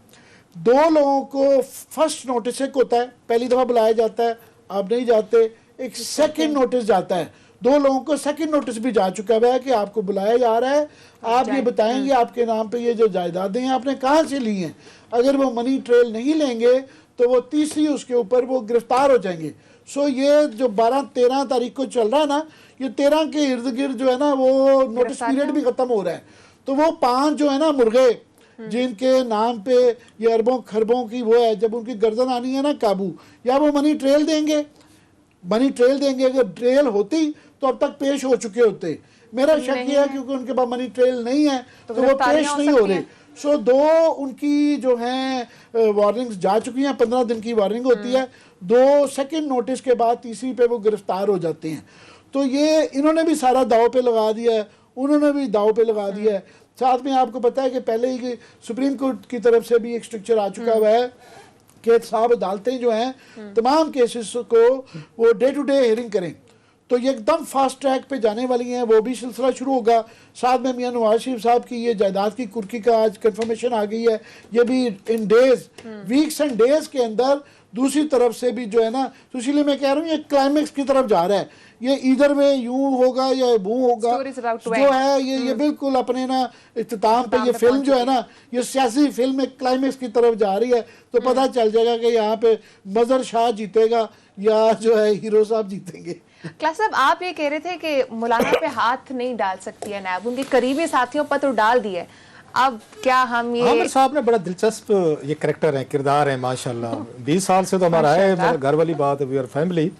2 लोगों को फर्स्ट नोटिस एक होता है, पहली दफ़ा बुलाया जाता है, आप नहीं जाते, एक सेकंड नोटिस जाता है। 2 लोगों को सेकंड नोटिस भी जा चुका हुआ है कि आपको बुलाया जा रहा है, आप ये बताएंगे आपके नाम पे ये जो जायदादें हैं आपने कहाँ से ली हैं। अगर वो मनी ट्रेल नहीं लेंगे तो वो तीसरी उसके ऊपर वो गिरफ्तार हो जाएंगे। सो ये जो 12-13 तारीख को चल रहा है ना, ये 13 के इर्द गिर्द जो है ना वो नोटिस पीरियड भी खत्म हो रहा है। तो वो 5 जो है ना मुर्गे जिनके नाम पे ये अरबों खरबों की वो है, जब उनकी गर्दन आनी है ना काबू, या वो मनी ट्रेल देंगे, अगर ट्रेल होती तो अब तक पेश हो चुके होते। मेरा शक ये है क्योंकि उनके पास मनी ट्रेल नहीं है तो वो पेश नहीं हो रहे। सो 2 उनकी जो हैं वार्निंग्स जा चुकी हैं, 15 दिन की वार्निंग होती है, 2 सेकंड नोटिस के बाद तीसरी पे वो गिरफ्तार हो जाते हैं। तो ये इन्होंने भी सारा दाव पे लगा दिया है, उन्होंने भी दाव पे लगा दिया है। साथ में आपको पता है कि पहले ही सुप्रीम कोर्ट की तरफ से भी एक स्ट्रक्चर आ चुका हुआ है कि साहब अदालतें जो हैं तमाम केसेस को वो डे टू डे हियरिंग करें। तो ये एकदम फास्ट ट्रैक पे जाने वाली हैं, वो भी सिलसिला शुरू होगा। साथ में मियां नवाज शरीफ साहब की ये जायदाद की कुर्की का आज कंफर्मेशन आ गई है, ये भी इन डेज, वीक्स एंड डेज के अंदर दूसरी तरफ से भी जो है ना, तो इसलिए मैं कह रहा हूँ ये क्लाइमेक्स की तरफ जा रहा है। ये इधर में यूं होगा या वो होगा जो है, ये बिल्कुल अपने ना इख्तिताम पे ये फिल्म जो है ना, ये सियासी फिल्म एक क्लाइमेक्स की तरफ जा रही है। तो पता चल जाएगा कि यहाँ पे मजहर शाह जीतेगा या जो है हीरो साहब जीतेंगे। क्लास साहब, आप ये कह रहे थे कि मौलाना पे हाथ नहीं डाल सकती है नैब, उनके करीबी साथियों पर तो डाल दिए। अब क्या हम ये आमिर साहब ने बड़ा दिलचस्प ये करैक्टर है, किरदार है माशाल्लाह। 20 साल से तो हमारा है, घर वाली बात है, वी आर फैमिली।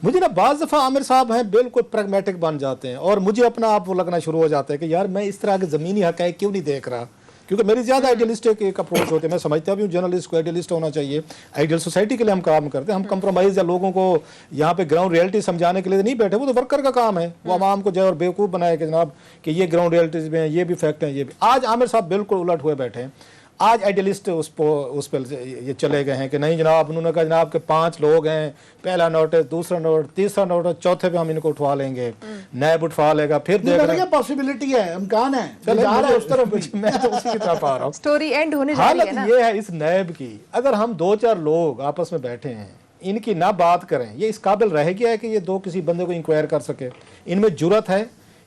मुझे ना बाज़ दफ़ा आमिर साहब हैं बिल्कुल प्रैग्मेटिक बन जाते हैं और मुझे अपना आप वो लगना शुरू हो जाता है कि यार मैं इस तरह के ज़मीनी हक़ाइक़ क्यों नहीं देख रहा, क्योंकि मेरी ज़्यादा आइडियलिस्टिक एक अप्रोच होती है। मैं समझता भी हूँ जर्नलिस्ट को आइडियलिस्ट होना चाहिए, आइडियल सोसाइटी के लिए हम काम करते हैं। हम कंप्रोमाइज़ या लोगों को यहाँ पे ग्राउंड रियलिटी समझाने के लिए नहीं बैठे, वो तो वर्कर का काम है, वो आवाम को जो और बेवकूफ़ बनाए कि जनाब कि ये ग्राउंड रियलिटीज़ में ये भी फैक्ट हैं, ये भी। आज आमिर साहब बिल्कुल उलट हुए बैठे हैं। आज आइडियलिस्ट उस पर ये चले गए हैं कि नहीं जनाब, उन्होंने कहा जनाब के 5 लोग हैं, पहला नोटिस, दूसरा नोटिस, तीसरा नोटिस, चौथे पे हम इनको उठवा लेंगे, नैब उठवा लेगा, फिर देख रहे हैं पॉसिबिलिटी है, इम्कान है, जा रहा है उस तरफ। मैं तो उसी की तरफ आ रहा हूँ। स्टोरी एंड होने जा रही है ना। हालत ये है इस नैब की, अगर हम 2-4 लोग आपस में बैठे हैं, इनकी ना बात करें, ये इस काबिल रह गया है कि ये 2 किसी बंदे को इंक्वायर कर सके। इनमें जुर्रत है,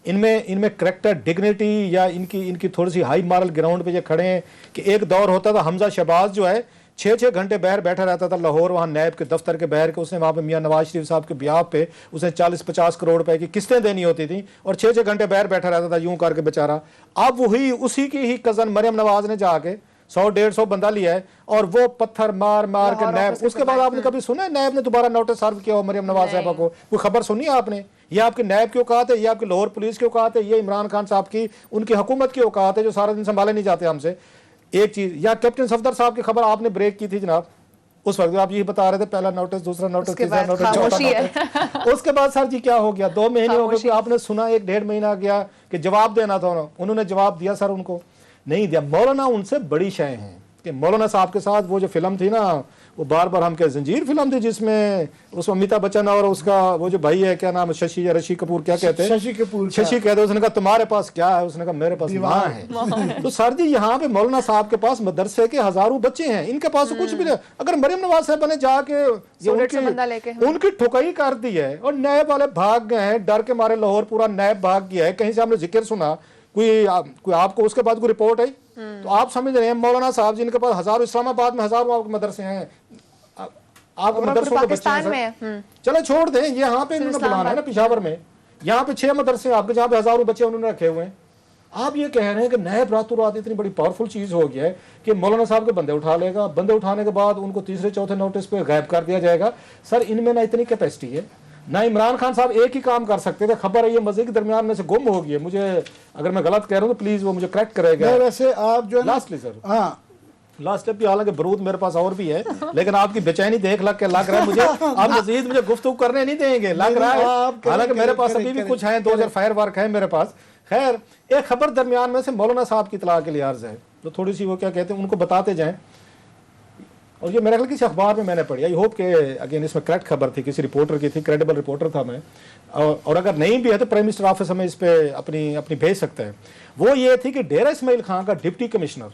इनमें करेक्टर, डिग्निटी, या इनकी थोड़ी सी हाई मॉरल ग्राउंड पे ये खड़े हैं कि एक दौर होता था हमजा शहबाज जो है 6-6 घंटे बाहर बैठा रहता था लाहौर, वहाँ नैब के दफ्तर के बाहर के। उसने वहाँ पे मियां नवाज शरीफ साहब के ब्याह पे उसने 40-50 करोड़ रुपए की किस्तें देनी होती थी और 6-6 घंटे बाहर बैठा रहता था यूं करके बेचारा। अब वही उसी की ही कज़न मरियम नवाज ने जाके 100-150 बंदा लिया है और वो पत्थर मार मार के नैब। उसके बाद आपने कभी सुना है नैब ने दोबारा नोटिस सर्व किया हो मरियम नवाज साहबा को? कोई खबर सुनी है आपने? ये आपके नैब की औकात है, ये आपकी लाहौर पुलिस की औकात है, ये इमरान खान साहब की उनकी हुकूमत की औकात है जो सारा दिन संभाले नहीं जाते हमसे। एक चीज, या कैप्टन सफदर साहब की खबर आपने ब्रेक की थी जनाब, उस वक्त आप यही बता रहे थे, पहला नोटिस, दूसरा नोटिस, तीसरा नोटिस, चौथा नोटिस। उसके बाद सर जी क्या हो गया, 2 महीने हो गए, आपने सुना 1-1.5 महीना गया कि जवाब देना था, उन्होंने जवाब दिया सर, उनको नहीं दिया। मौलाना उनसे बड़ी शय हैं कि मौलाना साहब के साथ वो जो फिल्म थी ना, वो बार बार हम जंजीर फिल्म थी जिसमें उसमें अमिताभ बच्चन और उसका वो जो भाई है, क्या नाम है, शशि या ऋषि कपूर, क्या कहते हैं, शशि कहते हैं। उसने कहा तुम्हारे पास क्या है, उसने कहा मेरे पास माँ है। तो सर जी यहाँ पे मौलाना साहब के पास मदरसे के हजारों बच्चे हैं, इनके पास कुछ भी नहीं। अगर मरियम नवाज साहब ने जाके उनकी ठुकाई कर दी है और नैब वाले भाग गए हैं, डर के मारे लाहौर पूरा नैब भाग गया है, कहीं से हमने जिक्र सुना, कोई आपको उसके बाद कोई रिपोर्ट आई? तो आप समझ रहे हैं मौलाना साहब जिनके पास हजारों, इस्लामाबाद में हजारों आपके मदरसे हैं, आपके मदरसों के बच्चे हैं। चलो छोड़ दें, ये यहाँ पे इन्होंने बुलाना है ना, पिशावर में यहाँ पे 6 मदरसे आपके जहाँ पे हजारों बच्चे उन्होंने रखे हुए हैं। आप ये कह रहे हैं कि नैब रातों रात इतनी बड़ी पावरफुल चीज हो गया है कि मौलाना साहब के बंदे उठा लेगा, बंदे उठाने के बाद उनको तीसरे चौथे नोटिस पे गायब कर दिया जाएगा। सर इनमें ना इतनी कैपेसिटी है, ना इमरान खान साहब एक ही काम कर सकते थे। खबर है ये मजे के दरमियान में से गुम हो गई है, मुझे अगर मैं गलत कह रहा हूँ तो प्लीज वो मुझे करेक्ट करेगा। वैसे आप जो है लास्टली सर, हाँ लास्ट स्टेप भी, हालांकि बरूद मेरे पास और भी है, लेकिन आपकी बेचैनी देख लग रहा है मुझे आप मजीद मुझे गुफ्तगू करने नहीं देंगे, लग रहा है। हालांकि मेरे पास अभी भी कुछ है, 2000 फायर वर्क है मेरे पास। खैर, एक खबर दरमियान में से मौलाना साहब की इतला के लिए अर्ज है, तो थोड़ी सी वो क्या कहते हैं उनको बताते जाएं। और ये मेरे ख्याल किसी अखबार में मैंने पढ़ी, आई होप कि अगेन इसमें करेक्ट खबर थी, किसी रिपोर्टर की थी, क्रेडिबल रिपोर्टर था मैं, और अगर नहीं भी है तो प्राइम मिनिस्टर ऑफिस हमें इस पे अपनी भेज सकता है। वो ये थी कि डेरा इस्माइल खां का डिप्टी कमिश्नर,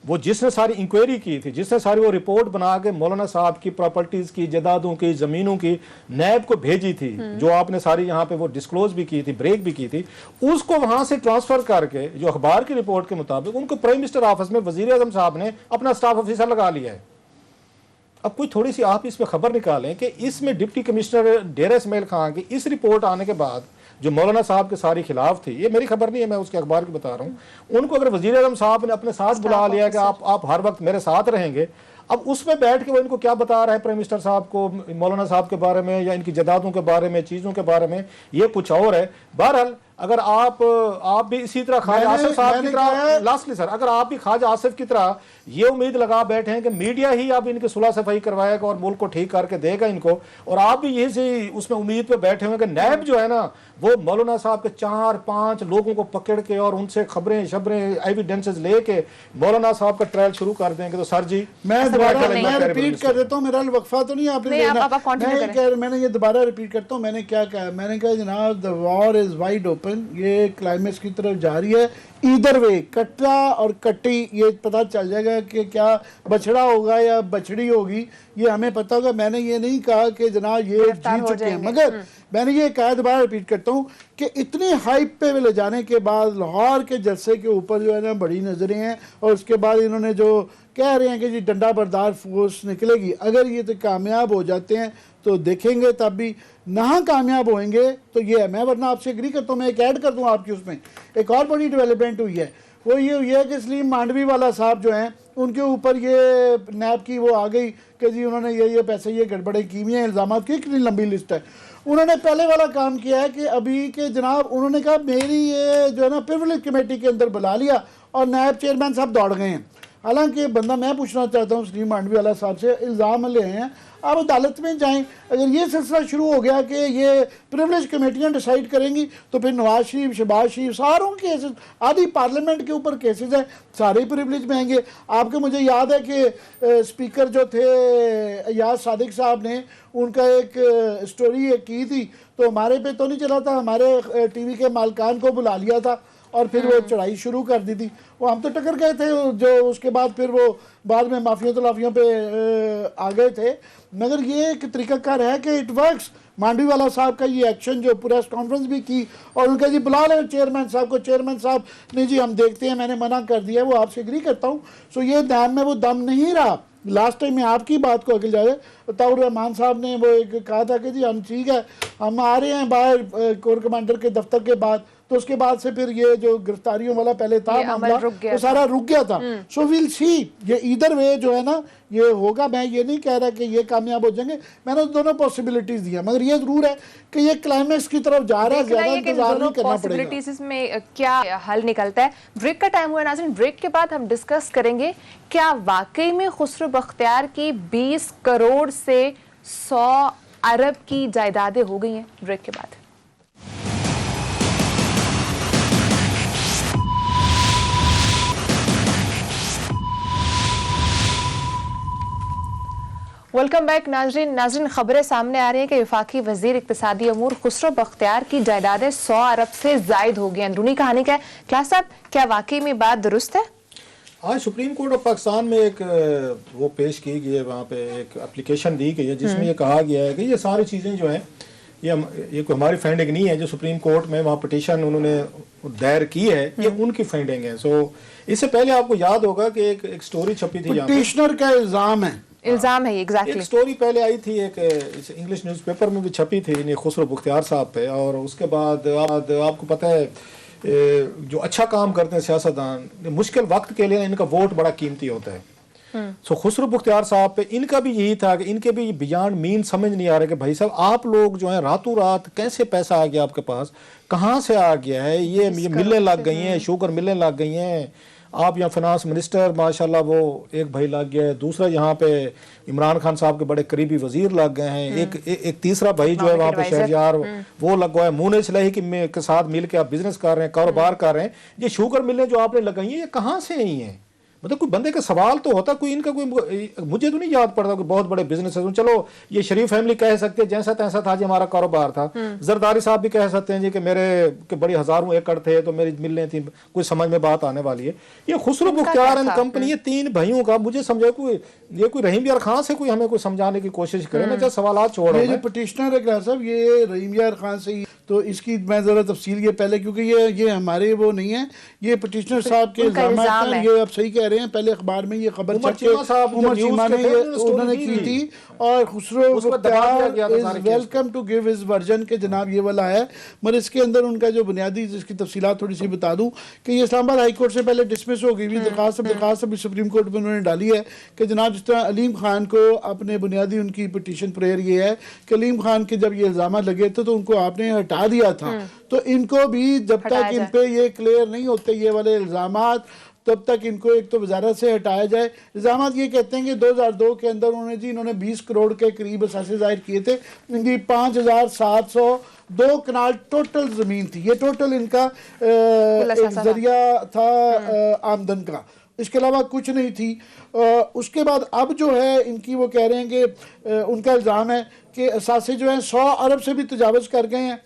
वो जिसने सारी इंक्वायरी की थी, जिसने सारी वो रिपोर्ट बना के मौलाना साहब की प्रॉपर्टीज की, जायदादों की, जमीनों की नैब को भेजी थी, जो आपने सारी यहाँ पे वो डिस्क्लोज भी की थी, ब्रेक भी की थी, उसको वहां से ट्रांसफर करके जो अखबार की रिपोर्ट के मुताबिक उनको प्राइम मिनिस्टर ऑफिस में वजीर आजम साहब ने अपना स्टाफ ऑफिसर लगा लिया है। अब कोई थोड़ी सी आप इस पर खबर निकालें कि इसमें डिप्टी कमिश्नर डेरा इस्माइल खां की इस रिपोर्ट आने के बाद जो मौलाना साहब के सारी खिलाफ थी, ये मेरी खबर नहीं है, मैं उसके अखबार की बता रहा हूँ, उनको अगर वजीर आजम साहब ने अपने साथ बुला लिया कि आप हर वक्त मेरे साथ रहेंगे, अब उसमें बैठ के वो इनको क्या बता रहा है प्राइम मिनिस्टर साहब को मौलाना साहब के बारे में या इनकी जायदादों के बारे में, चीज़ों के बारे में, ये कुछ और है। बहरहाल अगर आप भी इसी तरह ख्वाजा आसिफ साहब की तरह, लास्टली सर, अगर आप भी ख्वाजा आसिफ की तरह ये उम्मीद लगा बैठे हैं कि मीडिया ही अब इनकी सुलह सफाई करवाएगा और मुल्क को ठीक करके देगा इनको, और आप भी यही से उसमें उम्मीद पे बैठे हुए कि नैब जो है ना वो मौलाना साहब के 4-5 लोगों को पकड़ के और उनसे खबरें एविडेंसेस लेके मौलाना साहब का ट्रायल शुरू कर देंगे, तो सर जी मैं दोबारा रिपीट कर देता हूँ, मेरा वक्फा तो नहीं आपने लेना, मैंने ये दोबारा रिपीट करता हूँ, मैंने क्या कहा, मैंने कहा जनाब the war is wide open, ये क्लाइमेक्स की तरफ जा रही है, इधर वे कट्टा और कट्टी, ये पता चल जाएगा कि क्या बछड़ा होगा या बछड़ी होगी, ये हमें पता होगा। मैंने ये नहीं कहा कि जनाब ये जीत चुके हैं, मगर मैंने ये कहा, दोबारा रिपीट करता हूँ कि इतनी हाइप पे ले जाने के बाद लाहौर के जलसे के ऊपर जो है ना बड़ी नजरें हैं, और उसके बाद इन्होंने जो कह रहे हैं कि जी डंडा बरदार फोर्स निकलेगी, अगर ये तो कामयाब हो जाते हैं तो देखेंगे, तब भी ना कामयाब होंगे तो ये है। मैं वरना आपसे एग्री करता हूँ, मैं एक ऐड कर दूँ आपकी, उसमें एक और बड़ी डेवलपमेंट हुई है, वो ये हुई है कि सलीम मांडवी वाला साहब जो हैं उनके ऊपर ये नैब की वो आ गई कि जी उन्होंने ये पैसे ये गड़बड़े की हुई हैं, इल्ज़ाम की कितनी लंबी लिस्ट है। उन्होंने पहले वाला काम किया है कि अभी के जनाब उन्होंने कहा मेरी ये जो है ना प्रिविलेज कमेटी के अंदर बुला लिया और नैब चेयरमैन साहब दौड़ गए हैं। हालांकि बंदा मैं पूछना चाहता हूँ सलीम मांडवी वाला साहब से, इल्ज़ाम ले हैं, आप अदालत में जाएं, अगर ये सिलसिला शुरू हो गया कि ये प्रिविलेज कमेटियाँ डिसाइड करेंगी तो फिर नवाज शरीफ, शहबाज शरीफ, सारों केसेस, आधी पार्लियामेंट के ऊपर केसेस हैं, सारे प्रिविलेज में आएंगे। आपके मुझे याद है कि स्पीकर जो थे अयाज सादिक साहब ने उनका एक स्टोरी की थी, तो हमारे पे तो नहीं चला था, हमारे टीवी के मालकान को बुला लिया था और फिर वो चढ़ाई शुरू कर दी थी, वो हम तो टक्कर गए थे, जो उसके बाद फिर वो बाद में माफियों तलाफियों पे आ गए थे। मगर ये एक तरीकाकार है कि इट वर्क्स। मांडवी वाला साहब का ये एक्शन जो प्रेस कॉन्फ्रेंस भी की और उनका जी बुला ले चेयरमैन साहब को, चेयरमैन साहब नहीं जी हम देखते हैं, मैंने मना कर दिया, वो आपसे एग्री करता हूँ। सो ये दैम में वो दम नहीं रहा। लास्ट टाइम में आपकी बात को अगल जाए, ताउर रहमान साहब ने वो एक कहा था कि जी हम ठीक है, हम आ रहे हैं बाहर कोर कमांडर के दफ्तर के बाद, तो उसके बाद से फिर ये जो गिरफ्तारियों वाला पहले था मामला वो सारा रुक गया था। सो विल सी, ये इधर वे जो है ना ये होगा। मैं ये नहीं कह रहा कि ये कामयाब हो जाएंगे, मैंने दोनों पॉसिबिलिटीज दिया, मगर ये जरूर है कि ये क्लाइमेक्स की तरफ जा रहा है, ज्यादा इंतजार नहीं करना पड़ेगा। में क्या हल निकलता है। ब्रेक का टाइम हुआ नाज़रीन, ब्रेक के बाद हम डिस्कस करेंगे क्या वाकई में खुसरो बख्तियार की 20 करोड़ से 100 अरब की जायदादें हो गई हैं। ब्रेक के बाद वेलकम बैक नाजरीन खबरें सामने आ रही हैं कि वफाकी वजीर इक्तिसादी अमूर खुसरो बख्तियार की जायदादें 100 अरब से जायद हो गई। अंदरूनी कहानी क्या है क्लास साहब, क्या वाकई में बात दुरुस्त है? आज सुप्रीम कोर्ट ऑफ पाकिस्तान में एक वो पेश की गई है, वहाँ पे एक एप्लीकेशन दी गई है जिसमें ये कहा गया है कि ये सारी चीज़ें जो हैं ये कोई हमारी फाइंडिंग नहीं है, जो सुप्रीम कोर्ट में वहाँ पिटीशन उन्होंने दायर की है ये उनकी फाइंडिंग है। सो इससे पहले आपको याद होगा कि एक स्टोरी छपी थी, पिटीशनर का इल्जाम है, इल्जाम है एग्जैक्टली। एक स्टोरी पहले आई थी, एक इंग्लिश न्यूज़पेपर में भी छपी थी खुसरो बख्तियार साहब पे, और उसके बाद आपको पता है जो अच्छा काम करते हैं सियासतदान, मुश्किल वक्त के लिए इनका वोट बड़ा कीमती होता है। सो खुसरो बख्तियार साहब पे इनका भी यही था कि इनके भी बियॉन्ड मीन समझ नहीं आ रहा कि भाई साहब आप लोग जो है रातों रात कैसे पैसा आ गया आपके पास, कहाँ से आ गया है, ये मिलने लग गई हैं, शुगर मिलने लग गई हैं, आप यहाँ फाइनेंस मिनिस्टर माशाल्लाह वो एक भाई लग गया है, दूसरा यहाँ पे इमरान खान साहब के बड़े करीबी वजीर लग गए हैं, एक तीसरा भाई जो है वहाँ पे शहरयार वो लग गया है, मुन इस्लाही के साथ मिल के आप बिजनेस कर रहे हैं, कारोबार कर रहे हैं। ये शुगर मिलें जो आपने लगाई हैं ये कहाँ से आई हैं? मतलब कोई बंदे का सवाल तो होता, कोई इनका कोई मुझे तो नहीं याद पड़ता कोई बहुत बड़े बिजनेस है। चलो ये शरीफ फैमिली कह सकते हैं जैसा तैसा था जी हमारा कारोबार था, जरदारी साहब भी कह सकते हैं जी कि मेरे के बड़ी हजारों एकड़ थे तो मेरी मिलने थी, कोई समझ में बात आने वाली है। ये खुसरो मुख्तार एंड कंपनी, ये 3 भाइयों का मुझे समझे कोई ये कोई रहीम यार खान से कोई हमें कोई समझाने की कोशिश करे ना, जब सवाल छोड़ ये जो पिटिशनर है क्लार साहब, ये रहीम यार खान से ही, तो इसकी मैं जरा तफसील ये पहले, क्योंकि ये हमारे वो नहीं है, ये पिटिशनर साहब के इल्जामात हैं, ये आप सही कह रहे हैं। पहले अखबार में ये खबर उमर चीमा ने ये उन्होंने की थी, और Khusro Mukhtar is welcome to give his version के जनाब ये वाला है। मगर इसके अंदर उनका जो बुनियादी जिसकी तफसीलात थोड़ी सी बता दूं कि ये इस्लामाबाद हाई कोर्ट से पहले डिसमिस हो गई हुई दरखास्त अभी सुप्रीम कोर्ट में उन्होंने डाली है कि जनाब जिस तरह अलीम खान को अपने बुनियादी उनकी पिटीशन प्रेयर ये है कि अलीम खान के जब ये इल्जाम लगे थे तो उनको आपने हटा दिया था, तो इनको भी जब तक इन पे ये क्लियर नहीं होते ये वाले इल्जामात, तब तक इनको एक तो वजारत से हटाया जाए। इल्जामात ये कहते हैं कि 2002 के अंदर इन्होंने 20 करोड़ के करीब असासे जाहिर किए थे, इनकी 5702 कनाल टोटल ज़मीन थी, ये टोटल इनका एक जरिया था आमदन का, इसके अलावा कुछ नहीं थी। उसके बाद अब जो है इनकी वो कह रहे हैं कि उनका इल्ज़ाम है कि असासे जो है 100 अरब से भी तजावज़ कर गए हैं,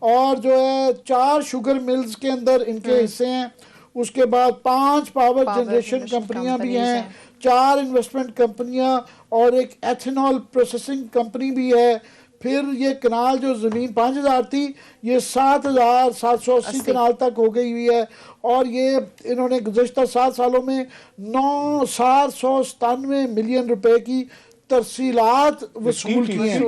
और जो है 4 शुगर मिल्स के अंदर इनके हिस्से हैं, उसके बाद 5 पावर जनरेशन कंपनियां भी हैं, 4 इन्वेस्टमेंट कंपनियां और एक एथेनॉल प्रोसेसिंग कंपनी भी है। फिर ये कनाल जो ज़मीन 5000 थी ये 7780 कनाल तक हो गई हुई है, और ये इन्होंने गुज़श्ता 7 सालों में 9,797 मिलियन रुपए की तरसीलात वसूल की हैं,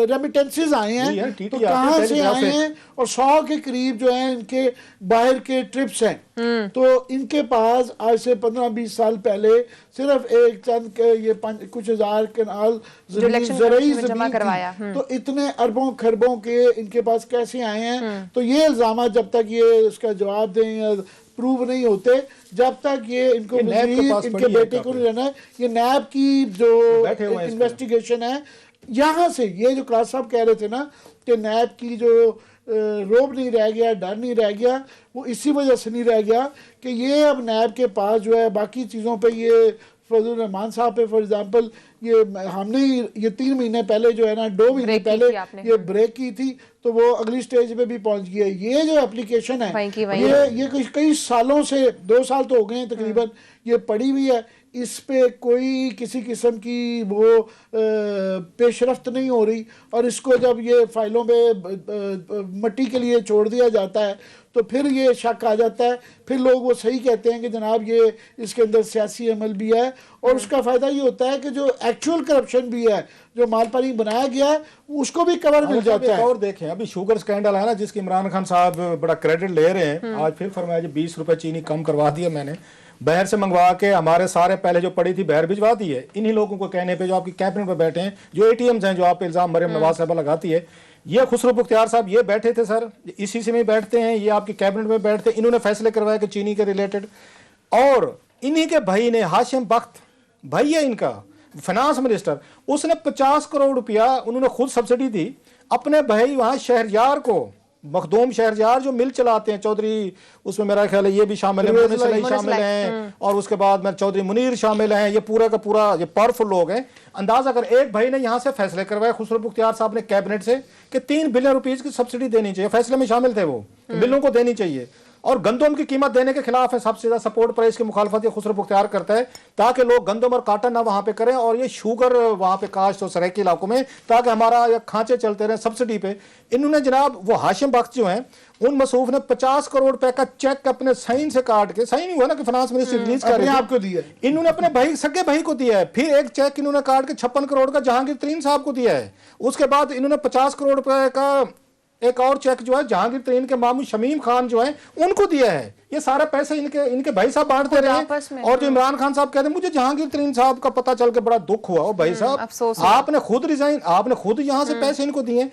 रेमिटेंसेस आए हैं, तो कहाँ से आए हैं, और 100 के करीब जो है इनके बाहर के ट्रिप्स हैं। तो इनके पास आज से 15-20 साल पहले सिर्फ एक चंद ये कुछ हजार कनाल जमीन थी, तो इतने अरबों खरबों के इनके पास कैसे आए हैं। तो ये इल्जाम जब तक ये इसका जवाब दें या प्रूव नहीं होते, जब तक ये इनको इनके बेटे को नहीं रहना है। ये नैब की जो इन्वेस्टिगेशन है, यहाँ से ये जो क्लास साहब कह रहे थे ना कि नैब की जो रोब नहीं रह गया, डर नहीं रह गया, वो इसी वजह से नहीं रह गया कि ये अब नैब के पास जो है बाकी चीज़ों पे ये फजल रहमान साहब पे फॉर एग्जांपल ये हमने ये 3 महीने पहले जो है ना 2 महीने पहले ये ब्रेक की थी, तो वो अगली स्टेज पे भी पहुंच गई है। ये जो एप्लीकेशन है ये कई सालों से 2 साल तो हो गए हैं तकरीबन ये पड़ी हुई है, इस पे कोई किसी किस्म की वो पेशरफ्त नहीं हो रही, और इसको जब ये फाइलों पे मट्टी के लिए छोड़ दिया जाता है तो फिर ये शक आ जाता है, फिर लोग वो सही कहते हैं कि जनाब ये इसके अंदर सियासी अमल भी है, और उसका फ़ायदा ये होता है कि जो एक्चुअल करप्शन भी है, जो मालपानी बनाया गया है, उसको भी कवर मिल जाता है। और देखें अभी शुगर स्कैंडल है ना, जिसकी इमरान खान साहब बड़ा क्रेडिट ले रहे हैं, आज फिर फरमाया जी 20 रुपए चीनी कम करवा दिया मैंने, बाहर से मंगवा के हमारे सारे पहले जो पड़ी थी बाहर भिजवा दी है, इन्हीं लोगों को कहने पे जो आपकी कैबिनेट पे बैठे हैं, जो ATMs हैं जो आप पे इल्जाम मरियम नवाज साहब लगाती है, ये खुसरो मुख्तार साहब ये बैठे थे सर, इसी से में बैठते हैं, ये आपकी कैबिनेट में बैठते हैं, इन्होंने फैसले करवाए कि चीनी के रिलेटेड, और इन्हीं के भाई ने हाशिम बख्त भाई है इनका फाइनेंस मिनिस्टर, उसने 50 करोड़ रुपया उन्होंने खुद सब्सिडी दी अपने भाई वहां शहरयार को, मखदूम शहरयार जो मिल चलाते हैं चौधरी, उसमें मेरा ख्याल है ये भी शामिल है, शामिल हैं, और उसके बाद में चौधरी मुनीर शामिल हैं, ये पूरा का पूरा ये पावरफुल लोग हैं। अंदाजा अगर एक भाई ने यहाँ से फैसले करवाए खुसरो मुख्तार साहब ने कैबिनेट से कि 3 बिलियन रुपीज की सब्सिडी देनी चाहिए, फैसले में शामिल थे वो, मिलों को देनी चाहिए, और गंदम की कीमत देने के खिलाफ है, सबसे ज्यादा सपोर्ट प्राइस की मुखालफत ये खुसरो मुख्तार करता है, ताकि लोग गंदम और काटन ना वहां पे करें, और ये शुगर वहां पे काश्त और सराय के इलाकों में, ताकि हमारा ये खांचे चलते रहे सब्सिडी पे। इन्होंने जनाब वो हाशिम बख्त जो हैं उन मसूफ ने 50 करोड़ रुपए का चेक अपने साइन से काट के, साइन नहीं हुआ ना कि फाइनेंस मिनिस्ट्री रिलीज कर रही है, आपको दिया, इन्होंने अपने भाई सगे भाई को दिया है, फिर एक चेक इन्होंने काट के 56 करोड़ का जहांगीर तरीन साहब को दिया है, उसके बाद इन्होंने 50 करोड़ रुपए का एक और चेक जो है जहांगीर तरीन के मामू शमीम खान जो है उनको दिया है। ये सारे पैसे इनके भाई साहब बांटते रहे, और जो इमरान खान साहब कहते हैं मुझे जहांगीर तरीन साहब का पता चल के बड़ा दुख हुआ, भाई साहब आपने खुद रिजाइन, आपने खुद यहाँ से पैसे इनको दिए।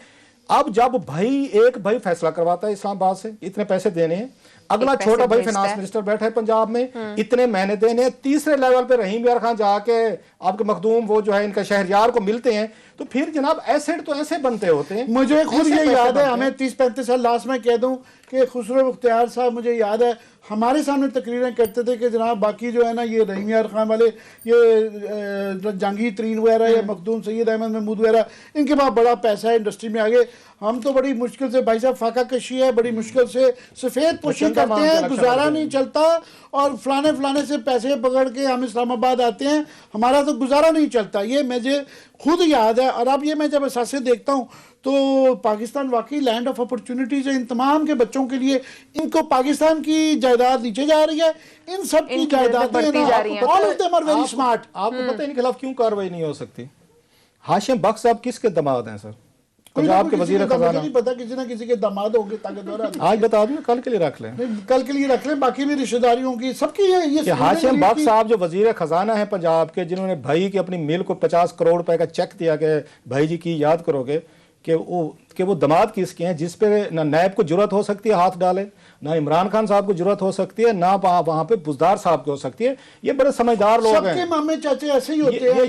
अब जब एक भाई फैसला करवाता है इस्लामाबाद से इतने पैसे देने हैं, अगला छोटा भाई फाइनेंस मिनिस्टर बैठा है पंजाब में, इतने महीने देने, तीसरे लेवल पे रहीम यार खान जाके आपके मखदूम वो जो है इनका शहरयार को मिलते हैं, तो फिर जनाब एसेट तो ऐसे बनते होते हैं। मुझे खुद ये याद है, हमें 30-35 साल लास्ट में कह दूं कि खुसरो मुख्तार साहब मुझे याद है ہمارے سامنے تقریریں کرتے تھے کہ جناب باقی جو ہے نا یہ رحیم یار خان والے، یہ جہانگیر ترین وغیرہ یا مخدوم سید احمد محمود وغیرہ، ان کے پاس بڑا پیسہ ہے، انڈسٹری میں آگے، ہم تو بڑی مشکل سے بھائی صاحب فاقہ کشی ہے، بڑی مشکل سے سفید پوشی کرتے ہیں، گزارا نہیں چلتا، اور فلانے سے پیسے پکڑ کے ہم اسلام آباد آتے ہیں، ہمارا تو گزارا نہیں چلتا. یہ مجھے خود یاد ہے. اور اب یہ میں جب اثاثے دیکھتا ہوں تو پاکستان واقعی لینڈ آف اپرچونٹیز ہے ان تمام کے بچوں کے لیے. ان کو پاکستان کی جائیداد نیچے جا رہی ہے، ان سب کی جائیدادیں بڑھتی جا رہی ہیں. all of them are very smart. آپ کو پتہ ہے ان کے خلاف کیوں کاروائی نہیں ہو سکتی؟ ہاشم بخش صاحب کس کے دماد ہیں سر؟ پنجاب کے وزیر خزانہ. نہیں پتا کسی نہ کسی کے داماد ہوں گے طاقتور آدمی. آج بتا دوں، کل کے لیے رکھ لیں. کل کے لیے رکھ لیں، باقی بھی رشتہ داریوں کی سب کی یہ کہ ہاشم بخش صاحب جو وزیر خزانہ ہیں پنجاب کے، جنہوں نے بھائی کی اپنی مل کو 50 کروڑ روپے کا چیک دیا کہ بھائی جی کی یاد کرو گے، کہ وہ دماد کس کے ہیں جس پہ نہ نیب کو جرت ہو سکتی ہے ہاتھ ڈالے، نہ عمران خان صاحب کو جرت ہو سکتی ہے، نہ وہاں پہ بزدار صاحب کو ہو سکتی ہے. یہ بڑے سمجھدار لوگ ہیں. سب کے مامے چاچے ایسے ہی ہوتے ہیں.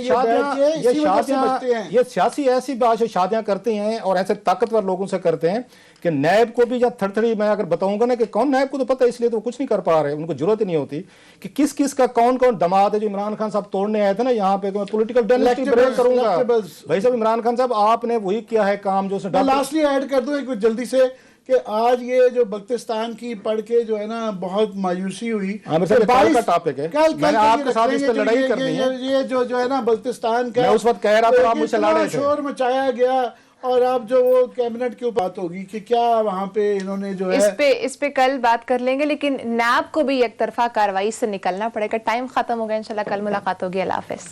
یہ سیاسی ایسی شادیاں کرتے ہیں اور ایسے طاقتور لوگوں سے کرتے ہیں کہ نیب کو بھی جب تھڑی میں اگر بتاؤں گا نا کہ کون، نیب کو تو پتہ ہے اس لیے تو کچھ نہیں کر پا رہے، ان کو ضرورت ہی نہیں ہوتی کہ کس کس کا کون دماد ہے. جو عمران خان صاحب توڑنے آئے تھے نا یہاں پہ، میں پولیٹیکل ڈائناسٹی بریک کروں گا بھائی صاحب. عمران خان صاحب آپ نے وہی کیا ہے کام جو لاسٹلی ایڈ کر دوں ایک جلدی سے کہ آج یہ جو بلتستان کی پڑھ کے جو ہے نا بہت مایوسی ہوئی. کل کا ٹاپک ہے، میں نے آپ کے ساتھ اس پہ لڑائی کرنی ہے. یہ جو ہے نا بلتستان کا میں اس وقت کہہ رہا تھا آپ مجھ سے لڑے تھے، شور مچایا گیا. اور اب جو وہ کیبنٹ کی بات ہوگی کہ کیا وہاں پہ انہوں نے جو ہے اس پہ کل بات کر لیں گے، لیکن نیب کو بھی یک طرفہ کاروائی سے نکلنا پڑے گا. ٹائم ختم ہو گیا، انشاءاللہ کل ملاقات ہوگی. اللہ حافظ.